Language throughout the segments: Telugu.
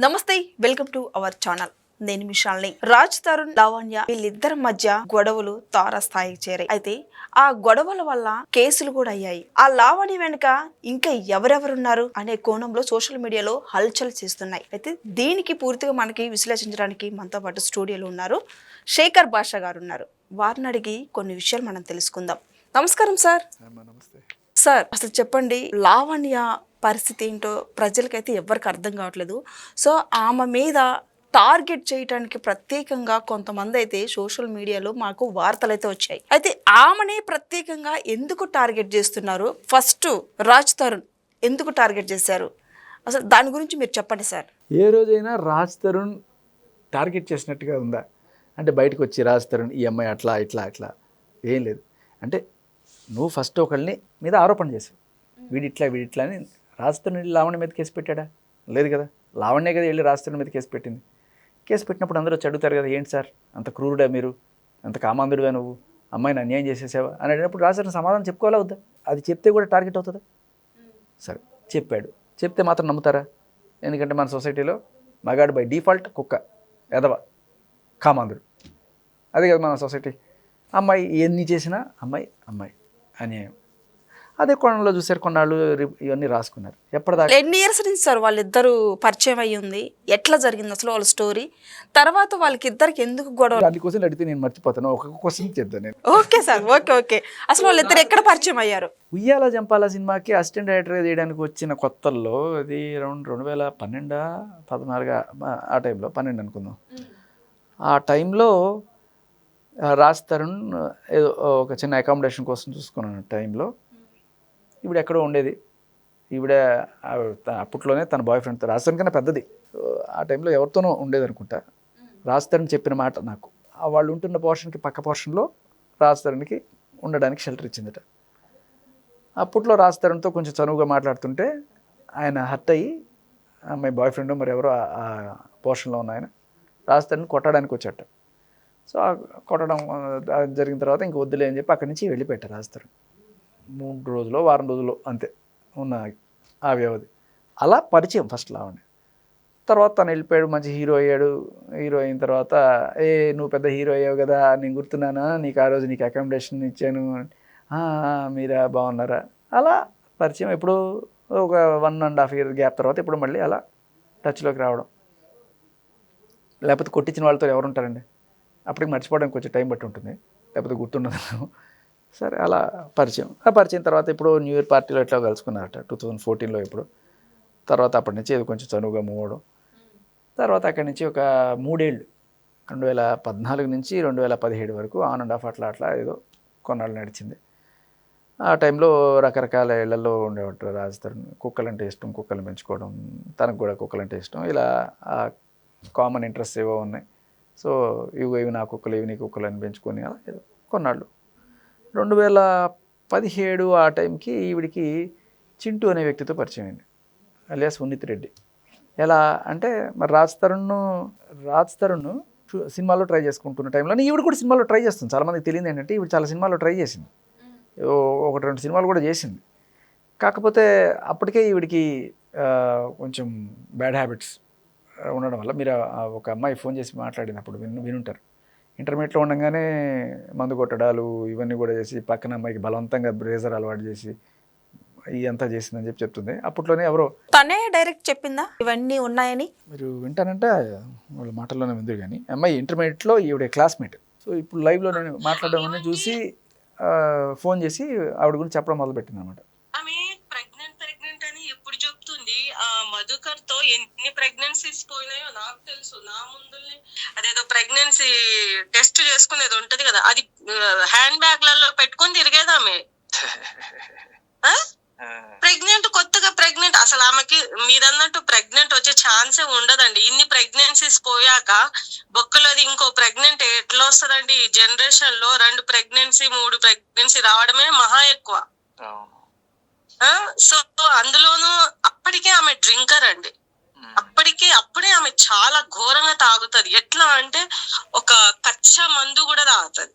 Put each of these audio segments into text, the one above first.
నమస్తే, వెల్కమ్ టు అవర్ ఛానల్. నేను మిషాల్ని. రాజ్ తరుణ్, లావణ్య వీళ్ళిద్దరి మధ్య గొడవలు తారస్థాయికి చేరాయి. అయితే ఆ గొడవల వల్ల కేసులు కూడా అయ్యాయి. ఆ లావణ్య వెనుక ఇంకా ఎవరెవరున్నారు అనే కోణంలో సోషల్ మీడియాలో హల్చల్ చేస్తున్నాయి. అయితే దీనికి పూర్తిగా మనకి విశ్లేషించడానికి మనతో పాటు స్టూడియోలో ఉన్నారు శేఖర్ భాషా గారు ఉన్నారు. వారిని అడిగి కొన్ని విషయాలు మనం తెలుసుకుందాం. నమస్కారం సార్. నమస్తే సార్, అసలు చెప్పండి, లావణ్య పరిస్థితి ఏంటో ప్రజలకైతే ఎవరికి అర్థం కావట్లేదు. సో ఆమె మీద టార్గెట్ చేయడానికి ప్రత్యేకంగా కొంతమంది అయితే సోషల్ మీడియాలో మాకు వార్తలు అయితే వచ్చాయి. అయితే ఆమెనే ప్రత్యేకంగా ఎందుకు టార్గెట్ చేస్తున్నారు? ఫస్ట్ రాజ్ తరుణ్ ఎందుకు టార్గెట్ చేశారు? అసలు దాని గురించి మీరు చెప్పండి సార్. ఏ రోజైనా రాజ్ తరుణ్ టార్గెట్ చేసినట్టుగా ఉందా? అంటే బయటకు వచ్చి రాజ్ తరుణ్ ఈ అమ్మాయి అట్లా ఇట్లా అట్లా ఏం లేదు. అంటే నువ్వు ఫస్ట్ ఒకళ్ళని మీద ఆరోపణ చేసావు, వీడిట్లా అని. రాజ్ తరుణ్ వెళ్ళి లావణ్య మీద కేసు పెట్టాడా? లేదు కదా. లావణ్య కదా వెళ్ళి రాజ్ తరుణ్ మీద కేసు పెట్టింది. కేసు పెట్టినప్పుడు అందరూ వచ్చి అడుగుతారు కదా, ఏంటి సార్ అంత క్రూరుడా మీరు, అంత కామాంధుడివా నువ్వు, అమ్మాయిని అన్యాయం చేసేసావా అని అడిగినప్పుడు రాజ్ తరుణ్ సమాధానం చెప్పుకోవాలా వద్దా? అది చెప్తే కూడా టార్గెట్ అవుతుందా? సరే చెప్పాడు, చెప్తే మాత్రం నమ్ముతారా? ఎందుకంటే మన సొసైటీలో మగాడు బై డిఫాల్ట్ కుక్క, ఎదవ, కామాంధుడు. అదే కదా మన సొసైటీ. అమ్మాయి ఎన్ని చేసినా అమ్మాయి అమ్మాయి అన్యాయం. అదే కోణంలో చూసారు, కొన్నాళ్ళు ఇవన్నీ రాసుకున్నారు. ఎప్పటిదాకా ఎన్ని ఇయర్స్ నుంచి సార్ వాళ్ళిద్దరు పరిచయం అయ్యి ఉంది? ఎట్లా జరిగింది అసలు వాళ్ళ స్టోరీ? తర్వాత వాళ్ళకి ఇద్దరికి ఎందుకు గొడవ? అన్ని క్వశ్చన్లు అడిగితే నేను మర్చిపోతాను. ఒక క్వశ్చన్ చెప్తాను నేను. Okay sir, okay. అసలు వాళ్ళిద్దరు ఎక్కడ పరిచయం అయ్యారు? ఉయ్యాల జంపాల సినిమాకి అసిస్టెంట్ డైరెక్టర్గా చేయడానికి వచ్చిన కొత్తల్లో, అది అరౌండ్ 2012, 14 ఆ టైంలో, 12 అనుకుందాం. ఆ టైంలో రాజ్ తరుణ్ ఏదో ఒక చిన్న అకామిడేషన్ కోసం చూసుకున్న టైంలో ఈవిడ ఎక్కడో ఉండేది. ఈవిడ అప్పట్లోనే తన బాయ్ ఫ్రెండ్తో, రాజ్ తరుణ్ కన్నా పెద్దది, ఆ టైంలో ఎవరితోనో ఉండేది అనుకుంటా. రాజ్ తరుణ్ చెప్పిన మాట నాకు, వాళ్ళు ఉంటున్న పోర్షన్కి పక్క పోర్షన్లో రాజ్ తరుణ్కి ఉండడానికి షెల్టర్ ఇచ్చిందట. అప్పట్లో రాజ్ తరుణ్తో కొంచెం చనువుగా మాట్లాడుతుంటే ఆయన హర్ట్ అయ్యి, మై బాయ్ ఫ్రెండ్ మరి ఎవరో ఆ పోర్షన్లో ఉన్న ఆయన రాజ్ తరుణ్ కొట్టడానికి వచ్చాట. సో కొట్టడం జరిగిన తర్వాత ఇంక వద్దులే అని చెప్పి అక్కడి నుంచి వెళ్ళిపెట్టారు రాజ్ తరుణ్. 3 రోజులు వారం రోజులు అంతే ఉన్న ఆ వ్యవధి. అలా పరిచయం ఫస్ట్ లావణ్య. తర్వాత తను వెళ్ళిపోయాడు, మంచి హీరో అయ్యాడు. హీరో అయిన తర్వాత, నువ్వు పెద్ద హీరో అయ్యావు కదా, నేను గుర్తున్నానా నీకు, ఆ రోజు నీకు అకామిడేషన్ ఇచ్చాను, మీరా బాగున్నారా, అలా పరిచయం. ఇప్పుడు ఒక 1.5 year గ్యాప్ తర్వాత ఇప్పుడు మళ్ళీ అలా టచ్లోకి రావడం. లేకపోతే కొట్టించిన వాళ్ళతో ఎవరు ఉంటారండి? అప్పటికి మర్చిపోవడానికి కొంచెం టైం బట్టి ఉంటుంది, లేకపోతే గుర్తుండదు. సరే అలా పరిచయం. ఆ పరిచయం తర్వాత ఇప్పుడు న్యూ ఇయర్ పార్టీలో ఎట్లా కలుసుకున్నారట 2014లో. ఇప్పుడు తర్వాత అప్పటి నుంచి ఏదో కొంచెం చనువుగా మూవ్ అవడం. తర్వాత అక్కడి నుంచి ఒక 3 ఏళ్ళు, 2014 నుంచి 2017 వరకు ఆన్ అండ్ ఆఫ్ అట్లా ఏదో కొన్నాళ్ళు నడిచింది. ఆ టైంలో రకరకాల ఇళ్లలో ఉండేవాడు రాజ్ తరుణ్. కుక్కలంటే ఇష్టం, కుక్కలు పెంచుకోవడం, తనకు కూడా కుక్కలంటే ఇష్టం. ఇలా కామన్ ఇంట్రెస్ట్ ఏవో ఉన్నాయి. సో ఇవి నా కుక్కలు, ఇవి నీ కుక్కలు అని పెంచుకొని అలా ఏదో కొన్నాళ్ళు. 2017 ఆ టైంకి ఈవిడికి చింటూ అనే వ్యక్తితో పరిచయం అయింది, అలియాస్ ఉన్నిత్ రెడ్డి. ఎలా అంటే, మరి రాజ్ తరుణ్ సినిమాలో ట్రై చేసుకుంటున్న టైంలోనే ఈవిడ కూడా సినిమాలో ట్రై చేస్తుంది. చాలామందికి తెలియదు ఏంటంటే, ఈవిడ చాలా సినిమాలో ట్రై చేసింది, 1-2 సినిమాలు కూడా చేసింది. కాకపోతే అప్పటికే ఈవిడికి కొంచెం బ్యాడ్ హ్యాబిట్స్ ఉండడం వల్ల, మీరు ఒక అమ్మాయి ఫోన్ చేసి మాట్లాడినప్పుడు వినుంటారు. ఇంటర్మీడియట్లో ఉండగానే మందు కొట్టడాలు ఇవన్నీ కూడా చేసి, పక్కన అమ్మాయికి బలవంతంగా బ్రేజర్ అలవాటు చేసి ఇదంతా చేసిందని చెప్పి చెప్తుంది. అప్పట్లోనే ఎవరో తనే డైరెక్ట్ చెప్పిందా ఇవన్నీ ఉన్నాయని? మీరు వింటానంటే వాళ్ళ మాటల్లోనే ఉంది. కానీ అమ్మాయి ఇంటర్మీడియట్లో ఈవిడ క్లాస్మేట్. సో ఇప్పుడు లైవ్లో నేను మాట్లాడడం అనేది చూసి ఫోన్ చేసి ఆవిడ గురించి చెప్పడం మొదలుపెట్టింది అనమాట. ఆమె ప్రెగ్నెంట్ అని ఎప్పుడు చెప్తుంది? ఆ మధుకర్ తో ఎన్ని ప్రెగ్నెన్సీస్ పోయినాయో నాకు తెలుసు. నా ముందుల్ని అదేదో ప్రెగ్నెన్సీ టెస్ట్ చేసుకునేది ఉంటది కదా, అది హ్యాండ్ బ్యాగ్లలో పెట్టుకొని తిరిగేది ఆమె. కొత్తగా ప్రెగ్నెంట్, అసలు ఆమెకి మీరన్నట్టు ప్రెగ్నెంట్ వచ్చే ఛాన్సే ఉండదండి. ఇన్ని ప్రెగ్నెన్సీస్ పోయాక బొక్కలోది ఇంకో ప్రెగ్నెంట్ ఎట్లా వస్తుందండి? ఈ జనరేషన్ లో 2 ప్రెగ్నెన్సీ 3 ప్రెగ్నెన్సీ రావడమే మహా ఎక్కువ. సో అందులోనూ అప్పటికే ఆమె డ్రింకర్ అండి. అప్పుడే ఆమె చాలా ఘోరంగా తాగుతుంది. ఎట్లా అంటే ఒక కచ్చా మందు కూడా తాగుతుంది.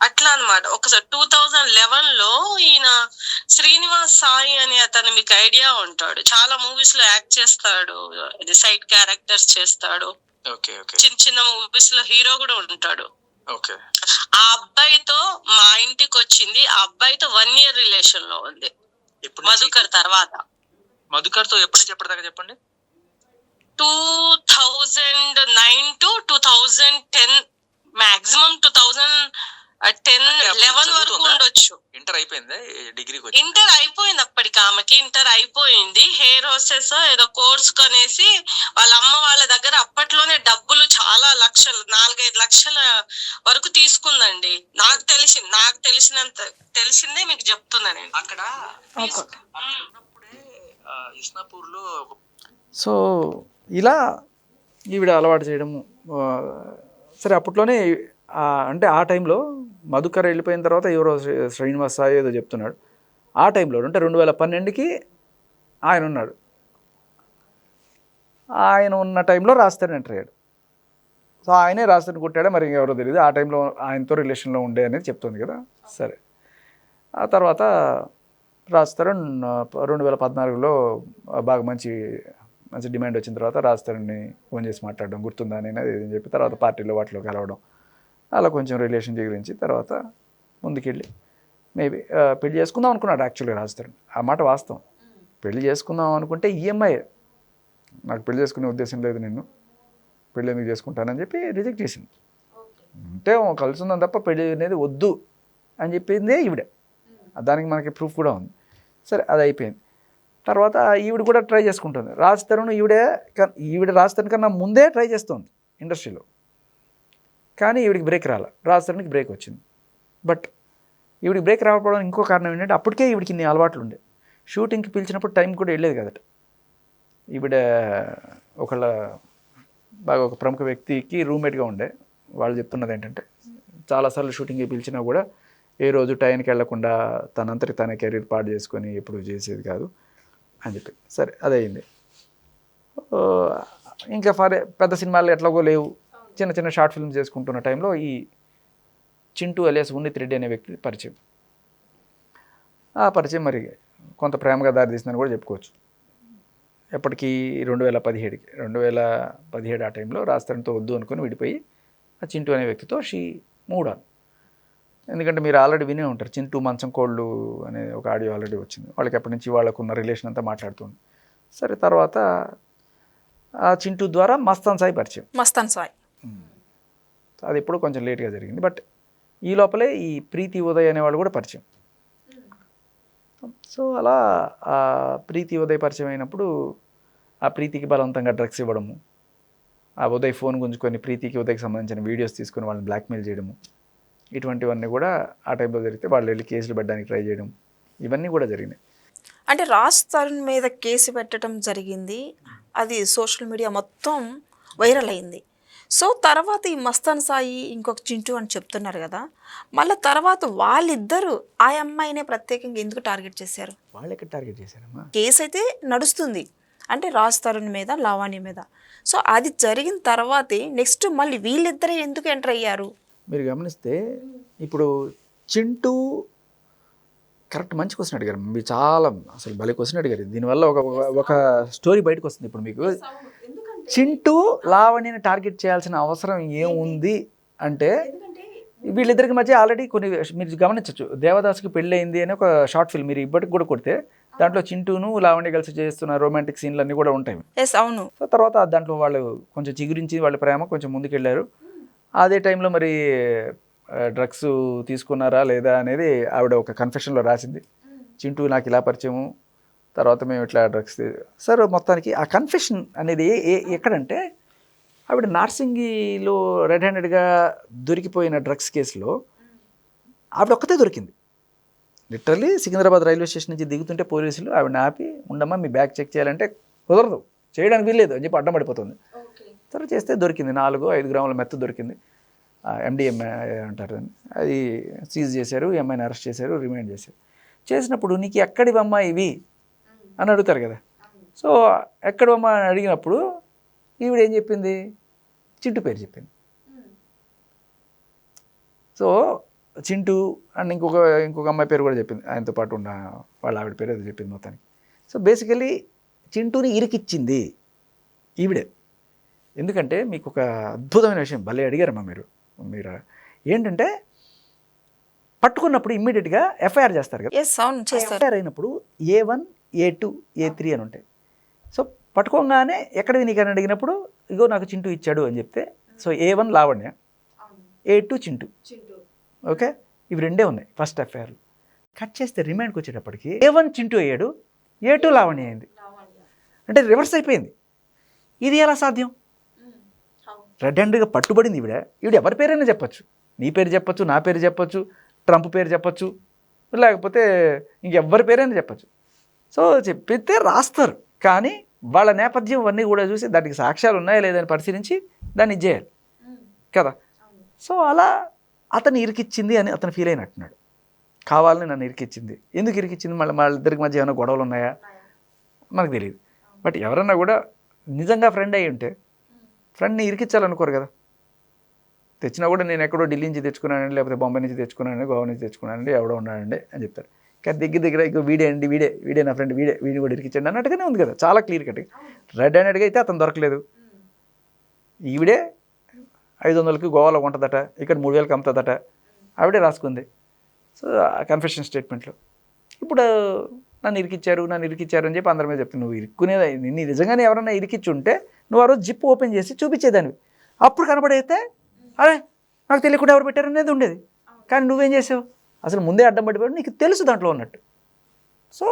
అట్లా అన్నమాట. ఒకసారి 2011లో ఈయన శ్రీనివాస్ సాయి అని అతను మీకు ఐడియా ఉంటాడు. చాలా మూవీస్ లో యాక్ట్ చేస్తాడు. ఇది సైడ్ క్యారెక్టర్స్ చేస్తాడు. చిన్న చిన్న మూవీస్ లో హీరో కూడా ఉంటాడు. ఆ అబ్బాయితో మా ఇంటికి వచ్చింది. ఆ అబ్బాయితో 1 year రిలేషన్ లో ఉంది మధుకర్ తర్వాత. మధుకర్ తో ఎప్పటి నుంచి ఎప్పటిదాకా చెప్పండి? 2009 to 2010, మాక్సిమం 2010-11 వరకు ఉండొచ్చు. ఇంటర్ అయిపోయిందా? డిగ్రీ ఇంటర్ అయిపోయింది అప్పటికి. ఆమెకి ఇంటర్ అయిపోయింది. హెయిర్ హోస్టెస్ ఏదో కోర్స్ కొనేసి వాళ్ళ అమ్మ వాళ్ళ దగ్గర అప్పట్లోనే డబ్బులు చాలా లక్షలు, 4-5 లక్షల వరకు తీసుకుందండి. నాకు తెలిసిందే మీకు చెప్తున్నా నేను. అక్కడ ఇస్నాపూర్ లో సో ఇలా ఈవిడ అలవాటు చేయడము. సరే అప్పట్లోనే అంటే ఆ టైంలో మధుకర్ వెళ్ళిపోయిన తర్వాత ఎవరో శ్రీనివాస్ సాయి ఏదో చెప్తున్నాడు. ఆ టైంలో అంటే 2012కి ఆయన ఉన్నాడు. ఆయన ఉన్న టైంలో రాజస్థాన్ ఎంటర్ అయ్యాడు. సో ఆయనే రాజస్థాన్ కొట్టాడా మరి ఎవరో తెలియదు. ఆ టైంలో ఆయనతో రిలేషన్లో ఉండే అనేది చెప్తుంది కదా. సరే ఆ తర్వాత రాజస్థాన్ 2014లో బాగా మంచి డిమాండ్ వచ్చిన తర్వాత రాజస్థాన్ని ఫోన్ చేసి మాట్లాడడం గుర్తుందా అని ఏదని చెప్పి తర్వాత పార్టీలో వాటిలో కలవడం, అలా కొంచెం రిలేషన్ గురించి తర్వాత ముందుకెళ్ళి మేబీ పెళ్లి చేసుకుందాం అనుకున్నాడు యాక్చువల్గా రాజస్థాన్. ఆ మాట వాస్తవం. పెళ్లి చేసుకుందాం అనుకుంటే ఈఎంఐ, నాకు పెళ్లి చేసుకునే ఉద్దేశం లేదు, నిన్ను పెళ్ళి ఎందుకు చేసుకుంటానని చెప్పి రిజెక్ట్ చేసింది. అంటే కలిసి ఉందని తప్ప పెళ్ళి అనేది వద్దు అని చెప్పిందే ఈవిడే. దానికి మనకి ప్రూఫ్ కూడా ఉంది. సరే అది అయిపోయింది. తర్వాత ఈవిడ కూడా ట్రై చేసుకుంటుంది. రాజస్థాన్ ఈవిడ రాజస్థాన్ కన్నా ముందే ట్రై చేస్తుంది ఇండస్ట్రీలో. కానీ ఈవిడికి బ్రేక్ రాలే, రాజస్థాన్కి బ్రేక్ వచ్చింది. బట్ ఈవిడికి బ్రేక్ రాకపోవడం ఇంకో కారణం ఏంటంటే అప్పటికే ఈవిడికి ఇన్ని అలవాట్లు ఉండే. షూటింగ్కి పిలిచినప్పుడు టైం కూడా వెళ్ళేది కదట. ఈవిడ బాగా ఒక ప్రముఖ వ్యక్తికి రూమ్మేట్గా ఉండే. వాళ్ళు చెప్తున్నది ఏంటంటే చాలాసార్లు షూటింగ్కి పిలిచినా కూడా ఏ రోజు టైంకి వెళ్లకుండా తనంతటి తన కెరీర్ పాడు చేసుకొని ఎప్పుడు చేసేది కాదు అని చెప్పి. సరే అదయింది. ఇంకా పెద్ద సినిమాలు ఎట్లాగో లేవు, చిన్న చిన్న షార్ట్ ఫిల్మ్స్ చేసుకుంటున్న టైంలో ఈ చింటూ అలియాస్ ఉన్నిత్ రెడ్డి అనే వ్యక్తి పరిచయం. ఆ పరిచయం మరి కొంత ప్రేమగా దారితీసిందని కూడా చెప్పుకోవచ్చు. ఎప్పటికీ 2017 ఆ టైంలో రాజస్థాన్తో వద్దు అనుకుని విడిపోయి ఆ చింటూ అనే వ్యక్తితో మూవ్ ఆన్. ఎందుకంటే మీరు ఆల్రెడీ వినే ఉంటారు, చింటూ మంచం కోళ్ళు అనే ఒక ఆడియో ఆల్రెడీ వచ్చింది. వాళ్ళకి ఎప్పటి నుంచి వాళ్ళకున్న రిలేషన్ అంతా మాట్లాడుతుంది. సరే తర్వాత ఆ చింటూ ద్వారా మస్తాన్ సాయి పరిచయం. మస్తాన్ సాయి అది ఎప్పుడు కొంచెం లేట్గా జరిగింది. బట్ ఈ లోపలే ఈ ప్రీతి ఉదయ్ అనేవాళ్ళు కూడా పరిచయం. సో అలా ఆ ప్రీతి ఉదయ్ పరిచయం అయినప్పుడు ఆ ప్రీతికి బలవంతంగా డ్రగ్స్ ఇవ్వడము, ఆ ఉదయ్ ఫోన్ గుంజుకొని ప్రీతికి ఉదయ్కి సంబంధించిన వీడియోస్ తీసుకొని వాళ్ళని బ్లాక్మెయిల్ చేయడము, ఇటువంటివన్నీ కూడా ఆ టైంలో జరిగితే వాళ్ళు వెళ్ళి కేసులు పెట్టడానికి ట్రై చేయడం, ఇవన్నీ కూడా జరిగినాయి. అంటే రాజ్ తరుణ్ మీద కేసు పెట్టడం జరిగింది. అది సోషల్ మీడియా మొత్తం వైరల్ అయింది. సో తర్వాత ఈ మస్తాన్ సాయి ఇంకొక చింటూ అని చెప్తున్నారు కదా, మళ్ళీ తర్వాత వాళ్ళిద్దరూ ఆ అమ్మాయినే ప్రత్యేకంగా ఎందుకు టార్గెట్ చేశారు? వాళ్ళు ఎక్కడ టార్గెట్ చేశారమ్మా? కేసు అయితే నడుస్తుంది అంటే రాజ్ తరుణ్ మీద, లావణ్య మీద. సో అది జరిగిన తర్వాతే నెక్స్ట్ మళ్ళీ వీళ్ళిద్దరే ఎందుకు ఎంటర్ అయ్యారు? మీరు గమనిస్తే ఇప్పుడు చింటూ కరెక్ట్ మంచి క్వశ్చన్ అడిగారు. మీరు చాలా అసలు భలే క్వశ్చన్ అడిగారు. దీనివల్ల ఒక స్టోరీ బయటకు వస్తుంది. ఇప్పుడు మీకు చింటూ లావణ్యని టార్గెట్ చేయాల్సిన అవసరం ఏముంది అంటే వీళ్ళిద్దరికి మధ్య ఆల్రెడీ కొన్ని మీరు గమనించవచ్చు. దేవదాసుకి పెళ్ళయింది అని ఒక షార్ట్ ఫిల్మ్ మీరు ఇప్పటికి కూడా కొడితే దాంట్లో చింటూను లావణ్య కలిసి చేస్తున్న రొమాంటిక్ సీన్లు అన్నీ కూడా ఉంటాయి. అవును. సో తర్వాత దాంట్లో వాళ్ళు కొంచెం చిగురించి వాళ్ళ ప్రేమ కొంచెం ముందుకెళ్ళారు. అదే టైంలో మరి డ్రగ్స్ తీసుకున్నారా లేదా అనేది ఆవిడ ఒక కన్ఫెషన్లో రాసింది. చింటూ నాకు ఇలా పరిచయము, తర్వాత మేము ఇట్లా డ్రగ్స్. సార్ మొత్తానికి ఆ కన్ఫెషన్ అనేది ఎక్కడంటే ఆవిడ నార్సింగిలో రెడ్ హ్యాండెడ్గా దొరికిపోయిన డ్రగ్స్ కేసులో ఆవిడ ఒక్కతే దొరికింది. లిటరల్లీ సికింద్రాబాద్ రైల్వే స్టేషన్ నుంచి దిగుతుంటే పోలీసులు ఆవిడని ఆపి, ఉండమ్మా మీ బ్యాగ్ చెక్ చేయాలంటే కుదరదు, చేయడానికి వీల్లేదు అని చెప్పి అడ్డం పడిపోతుంది. తర్వాత చేస్తే దొరికింది 4-5 గ్రాముల మెత్త దొరికింది. MDMA అంటారు దాన్ని. అది సీజ్ చేశారు, ఈ అమ్మాయిని అరెస్ట్ చేశారు, రిమైండ్ చేశారు. చేసినప్పుడు నీకు ఎక్కడివమ్మా ఇవి అని అడుగుతారు కదా. సో ఎక్కడమ్మా అని అడిగినప్పుడు ఈవిడ ఏం చెప్పింది? చింటూ పేరు చెప్పింది. సో చింటూ అండ్ ఇంకొక అమ్మాయి పేరు కూడా చెప్పింది, ఆయనతో పాటు ఉన్న వాళ్ళ ఆవిడ పేరు ఏదో చెప్పింది మొత్తానికి. సో బేసికలీ చింటూని ఇరికిచ్చింది ఈవిడే. ఎందుకంటే మీకు ఒక అద్భుతమైన విషయం భలే అడిగారమ్మా మీరు ఏంటంటే పట్టుకున్నప్పుడు ఇమ్మీడియట్గా ఎఫ్ఐఆర్ చేస్తారు కదా. ఎస్ అవును చేస్తారు. ఎఫ్ఐఆర్ అయినప్పుడు A1 A2 A3 అని ఉంటాయి. సో పట్టుకోగానే ఎక్కడివి నీకు అని అడిగినప్పుడు ఇగో నాకు చింటూ ఇచ్చాడు అని చెప్తే, so A1 Lavanya, A2 Chintu, okay, ఇవి రెండే ఉన్నాయి ఫస్ట్ ఎఫ్ఐఆర్లు. కట్ చేస్తే రిమాండ్కి వచ్చేటప్పటికి A1 చింటూ అయ్యాడు, A2 లావణ్య అయింది. అంటే రివర్స్ అయిపోయింది. ఇది ఎలా సాధ్యం? రెడ్ హ్యాండ్గా పట్టుబడింది ఈవిడ ఎవరి పేరైనా చెప్పచ్చు, నీ పేరు చెప్పచ్చు, నా పేరు చెప్పచ్చు, ట్రంప్ పేరు చెప్పచ్చు, లేకపోతే ఇంకెవ్వరి పేరైనా చెప్పచ్చు. సో చెప్పితే రాస్తారు, కానీ వాళ్ళ నేపథ్యం అన్నీ కూడా చూసి దానికి సాక్ష్యాలు ఉన్నాయా లేదని పరిశీలించి దాన్ని ఇచ్చేయాలి కదా. సో అలా అతను ఇరికిచ్చింది అని అతను ఫీల్ అయినట్టున్నాడు. కావాలని నన్ను ఇరికిచ్చింది. ఎందుకు ఇరికిచ్చింది? మళ్ళీ వాళ్ళిద్దరికి మధ్య ఏమైనా గొడవలు ఉన్నాయా మనకు తెలియదు. బట్ ఎవరన్నా కూడా నిజంగా ఫ్రెండ్ అయ్యి ఉంటే ఫ్రెండ్ని ఇరికించాలనుకోరు కదా. తెచ్చినా కూడా నేను ఎక్కడో ఢిల్లీ నుంచి తెచ్చుకున్నానండి, లేకపోతే బొంబాయి నుంచి తెచ్చుకున్నానండి, గోవా నుంచి తెచ్చుకున్నానండి, ఎవడో ఉన్నానండి అని చెప్తారు. కానీ దగ్గర ఇక వీడే నా ఫ్రెండ్, వీడిని కూడా ఇరికించండి అన్నట్టుగానే ఉంది కదా, చాలా క్లియర్ కట్గా. రెడ్ హ్యాండెడ్గా అయితే అతను దొరకలేదు. ఈవిడే 500కి గోవాలో కొంటదట, ఇక్కడ 3000కి అమ్ముతుందట, ఆవిడే రాసుకుంది. సో కన్ఫెషన్ స్టేట్మెంట్లో ఇప్పుడు నన్ను ఇరికిచ్చారు అని చెప్పి అందరి మీద చెప్తాను. నువ్వు ఇరుక్కునేది నిన్ను నిజంగానే ఎవరన్నా ఇరికిచ్చుంటే నువ్వు ఆ రోజు జిప్ ఓపెన్ చేసి చూపించేదానివి. అప్పుడు కనబడైతే అరే నాకు తెలియకుండా ఎవరు పెట్టారనేది ఉండేది. కానీ నువ్వేం చేసావు? అసలు ముందే అడ్డం పడిపోయాడు, నీకు తెలుసు దాంట్లో ఉన్నట్టు. సో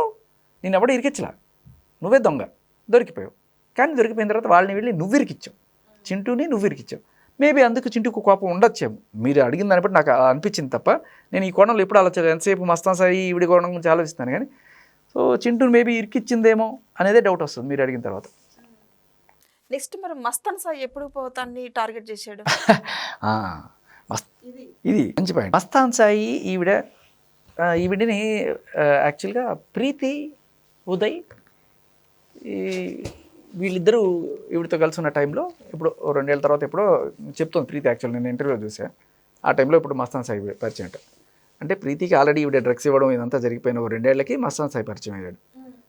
నేను ఎవడో ఇరికిచ్చలా, నువ్వే దొంగ, దొరికిపోయావు. కానీ దొరికిపోయిన తర్వాత వాళ్ళని వెళ్ళి నువ్వు ఇరికిచ్చావు, చింటూని నువ్వు ఇరికిచ్చావు. మేబీ అందుకు చింటూకు కోపం ఉండొచ్చేమో, మీరు అడిగిన దాన్ని బట్టి నాకు అనిపించింది తప్ప నేను ఈ కోణంలో ఎప్పుడు ఆలోచించలేదు. ఎంతసేపు మస్తాన్ సాయి ఈవిడి కోణం గురించి ఆలోచిస్తాను కానీ. సో చింటూని మేబీ ఇరికిచ్చిందేమో అనేదే డౌట్ వస్తుంది మీరు అడిగిన తర్వాత. నెక్స్ట్ మరి మస్తాన్ సాయి ఎప్పుడు పోతాన్ని టార్గెట్ చేశాడు? ఇది మంచి పాయింట్. మస్తాన్ సాయి ఈవిడిని యాక్చువల్గా ప్రీతి ఉదయ్ వీళ్ళిద్దరూ ఈవిడితో కలిసి ఉన్న టైంలో ఇప్పుడు 2 ఏళ్ళ తర్వాత ఎప్పుడో చెప్తుంది ప్రీతి. యాక్చువల్ నేను ఇంటర్వ్యూలో చూసాను. ఆ టైంలో ఇప్పుడు మస్తాన్ సాయి పరిచయం అంటే ప్రీతికి ఆల్రెడీ ఈవిడ డ్రగ్స్ ఇవ్వడం ఇదంతా జరిగిపోయిన 2 ఏళ్ళకి మస్తాన్ సాయి పరిచయం అయ్యాడు.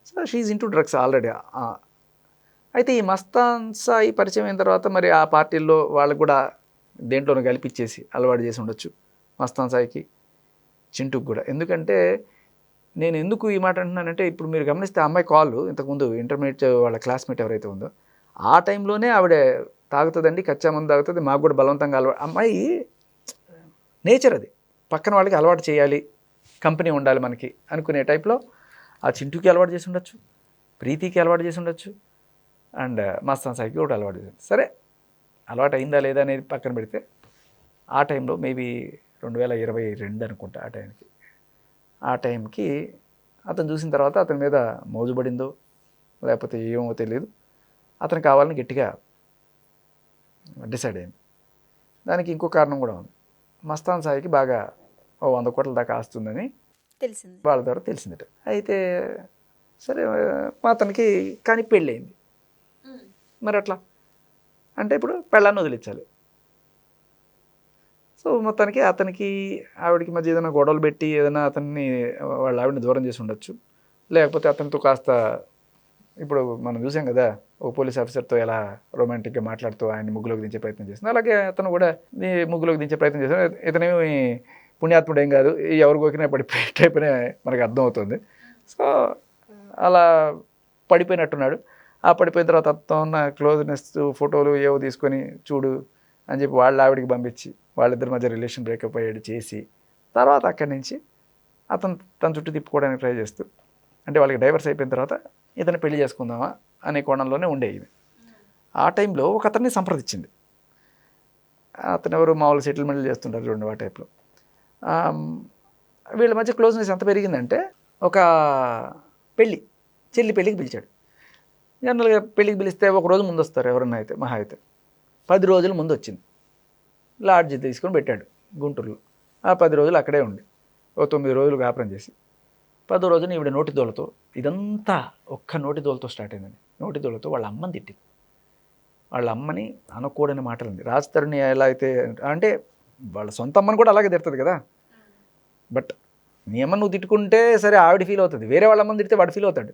So she into drugs already. అయితే ఈ మస్తాన్ సాయి పరిచయం అయిన తర్వాత మరి ఆ పార్టీల్లో వాళ్ళకు కూడా దేంట్లోనూ కల్పించేసి అలవాటు చేసి ఉండొచ్చు మస్తాన్ సాయికి, చింటూకి కూడా. ఎందుకంటే నేను ఎందుకు ఈ మాట అంటున్నానంటే ఇప్పుడు మీరు గమనిస్తే ఆ అమ్మాయి కాల్ ఇంతకుముందు ఇంటర్మీడియట్ వాళ్ళ క్లాస్మేట్ ఎవరైతే ఉందో ఆ టైంలోనే ఆవిడ తాగుతుందండి, కచ్చా మందు తాగుతుంది, మాకు కూడా బలవంతంగా అలవాటు. అమ్మాయి నేచర్ అది, పక్కన వాళ్ళకి అలవాటు చేయాలి, కంపెనీ ఉండాలి మనకి అనుకునే టైప్లో ఆ చింటూకి అలవాటు చేసి ఉండొచ్చు, ప్రీతికి అలవాటు చేసి ఉండొచ్చు, అండ్ మస్తాన్ సాయికి కూడా అలవాటు చేసి. సరే అలవాటు అయిందా లేదా అనేది పక్కన పెడితే ఆ టైంలో మేబీ 2022 అనుకుంటా ఆ టైంకి అతను చూసిన తర్వాత అతని మీద మోజుబడిందో లేకపోతే ఏమో తెలియదు, అతను కావాలని గట్టిగా డిసైడ్ అయింది. దానికి ఇంకో కారణం కూడా ఉంది. మస్తాన్ సాయికి బాగా 100 కోట్ల దాకా ఆస్తుందని తెలిసింది, వాళ్ళ ద్వారా తెలిసిందట. అయితే సరే అతనికి కానీ పెళ్ళయింది. మరి అట్లా అంటే ఇప్పుడు పెళ్ళాన్ని వదిలించాలి. సో మొత్తానికి అతనికి ఆవిడకి మధ్య ఏదైనా గొడవలు పెట్టి ఏదైనా వాళ్ళ ఆవిడని దూరం చేసి ఉండొచ్చు, లేకపోతే అతనితో కాస్త ఇప్పుడు మనం చూసాం కదా ఓ పోలీస్ ఆఫీసర్తో ఎలా రొమాంటిక్గా మాట్లాడుతూ ఆయన్ని ముగ్గులోకి దించే ప్రయత్నం చేస్తుంది. అలాగే అతను కూడా ముగ్గులోకి దించే ప్రయత్నం చేస్తాడు. ఇతనేమి పుణ్యాత్ముడు ఏం కాదు, ఎవరు గోకినా పడిపోయిన మనకు అర్థమవుతుంది. సో అలా పడిపోయినట్టున్నాడు. ఆ పడిపోయిన తర్వాత అతను ఉన్న క్లోజ్నెస్ ఫోటోలు ఏవో తీసుకొని చూడు అని చెప్పి వాళ్ళ ఆవిడికి పంపించి వాళ్ళిద్దరి మధ్య రిలేషన్ బ్రేకప్ అయ్యాడు చేసి, తర్వాత అక్కడి నుంచి అతను తన చుట్టూ తిప్పుకోవడానికి ట్రై చేస్తూ, అంటే వాళ్ళకి డైవర్స్ అయిపోయిన తర్వాత ఇతను పెళ్లి చేసుకుందామా అనే కోణంలోనే ఉండేది. ఆ టైంలో ఒక అతన్ని సంప్రదించింది. అతను ఎవరు మామూలు సెటిల్మెంట్లు చేస్తుంటారు చూడండి ఆ టైప్లో. వీళ్ళ మధ్య క్లోజ్నెస్ ఎంత పెరిగిందంటే ఒక చెల్లి పెళ్ళికి పిలిచాడు. జనరల్గా పెళ్ళికి పిలిస్తే ఒక రోజు ముందు వస్తారు ఎవరన్నా, అయితే మహా అయితే 10 రోజుల ముందు వచ్చింది. లాడ్జ్ తీసుకొని పెట్టాడు గుంటూరులో. ఆ 10 రోజులు అక్కడే ఉండి ఓ 9 రోజులు వ్యాపారం చేసి 10వ రోజున ఈవిడ నోటిదోలతో, ఇదంతా ఒక్క నోటిదోలతో స్టార్ట్ అయిందండి. నోటిదోలతో వాళ్ళ అమ్మని తిట్టింది. వాళ్ళ అమ్మని అనకూడని మాటలు ఉంది. రాజ్ తరుణ్ ఎలా అయితే అంటే వాళ్ళ సొంత అమ్మని కూడా అలాగే తిడుతుంది కదా. బట్ నీ అమ్మ నువ్వు తిట్టుకుంటే సరే ఆవిడ ఫీల్ అవుతుంది, వేరే వాళ్ళ అమ్మని తిడితే వాడు ఫీల్ అవుతాడు.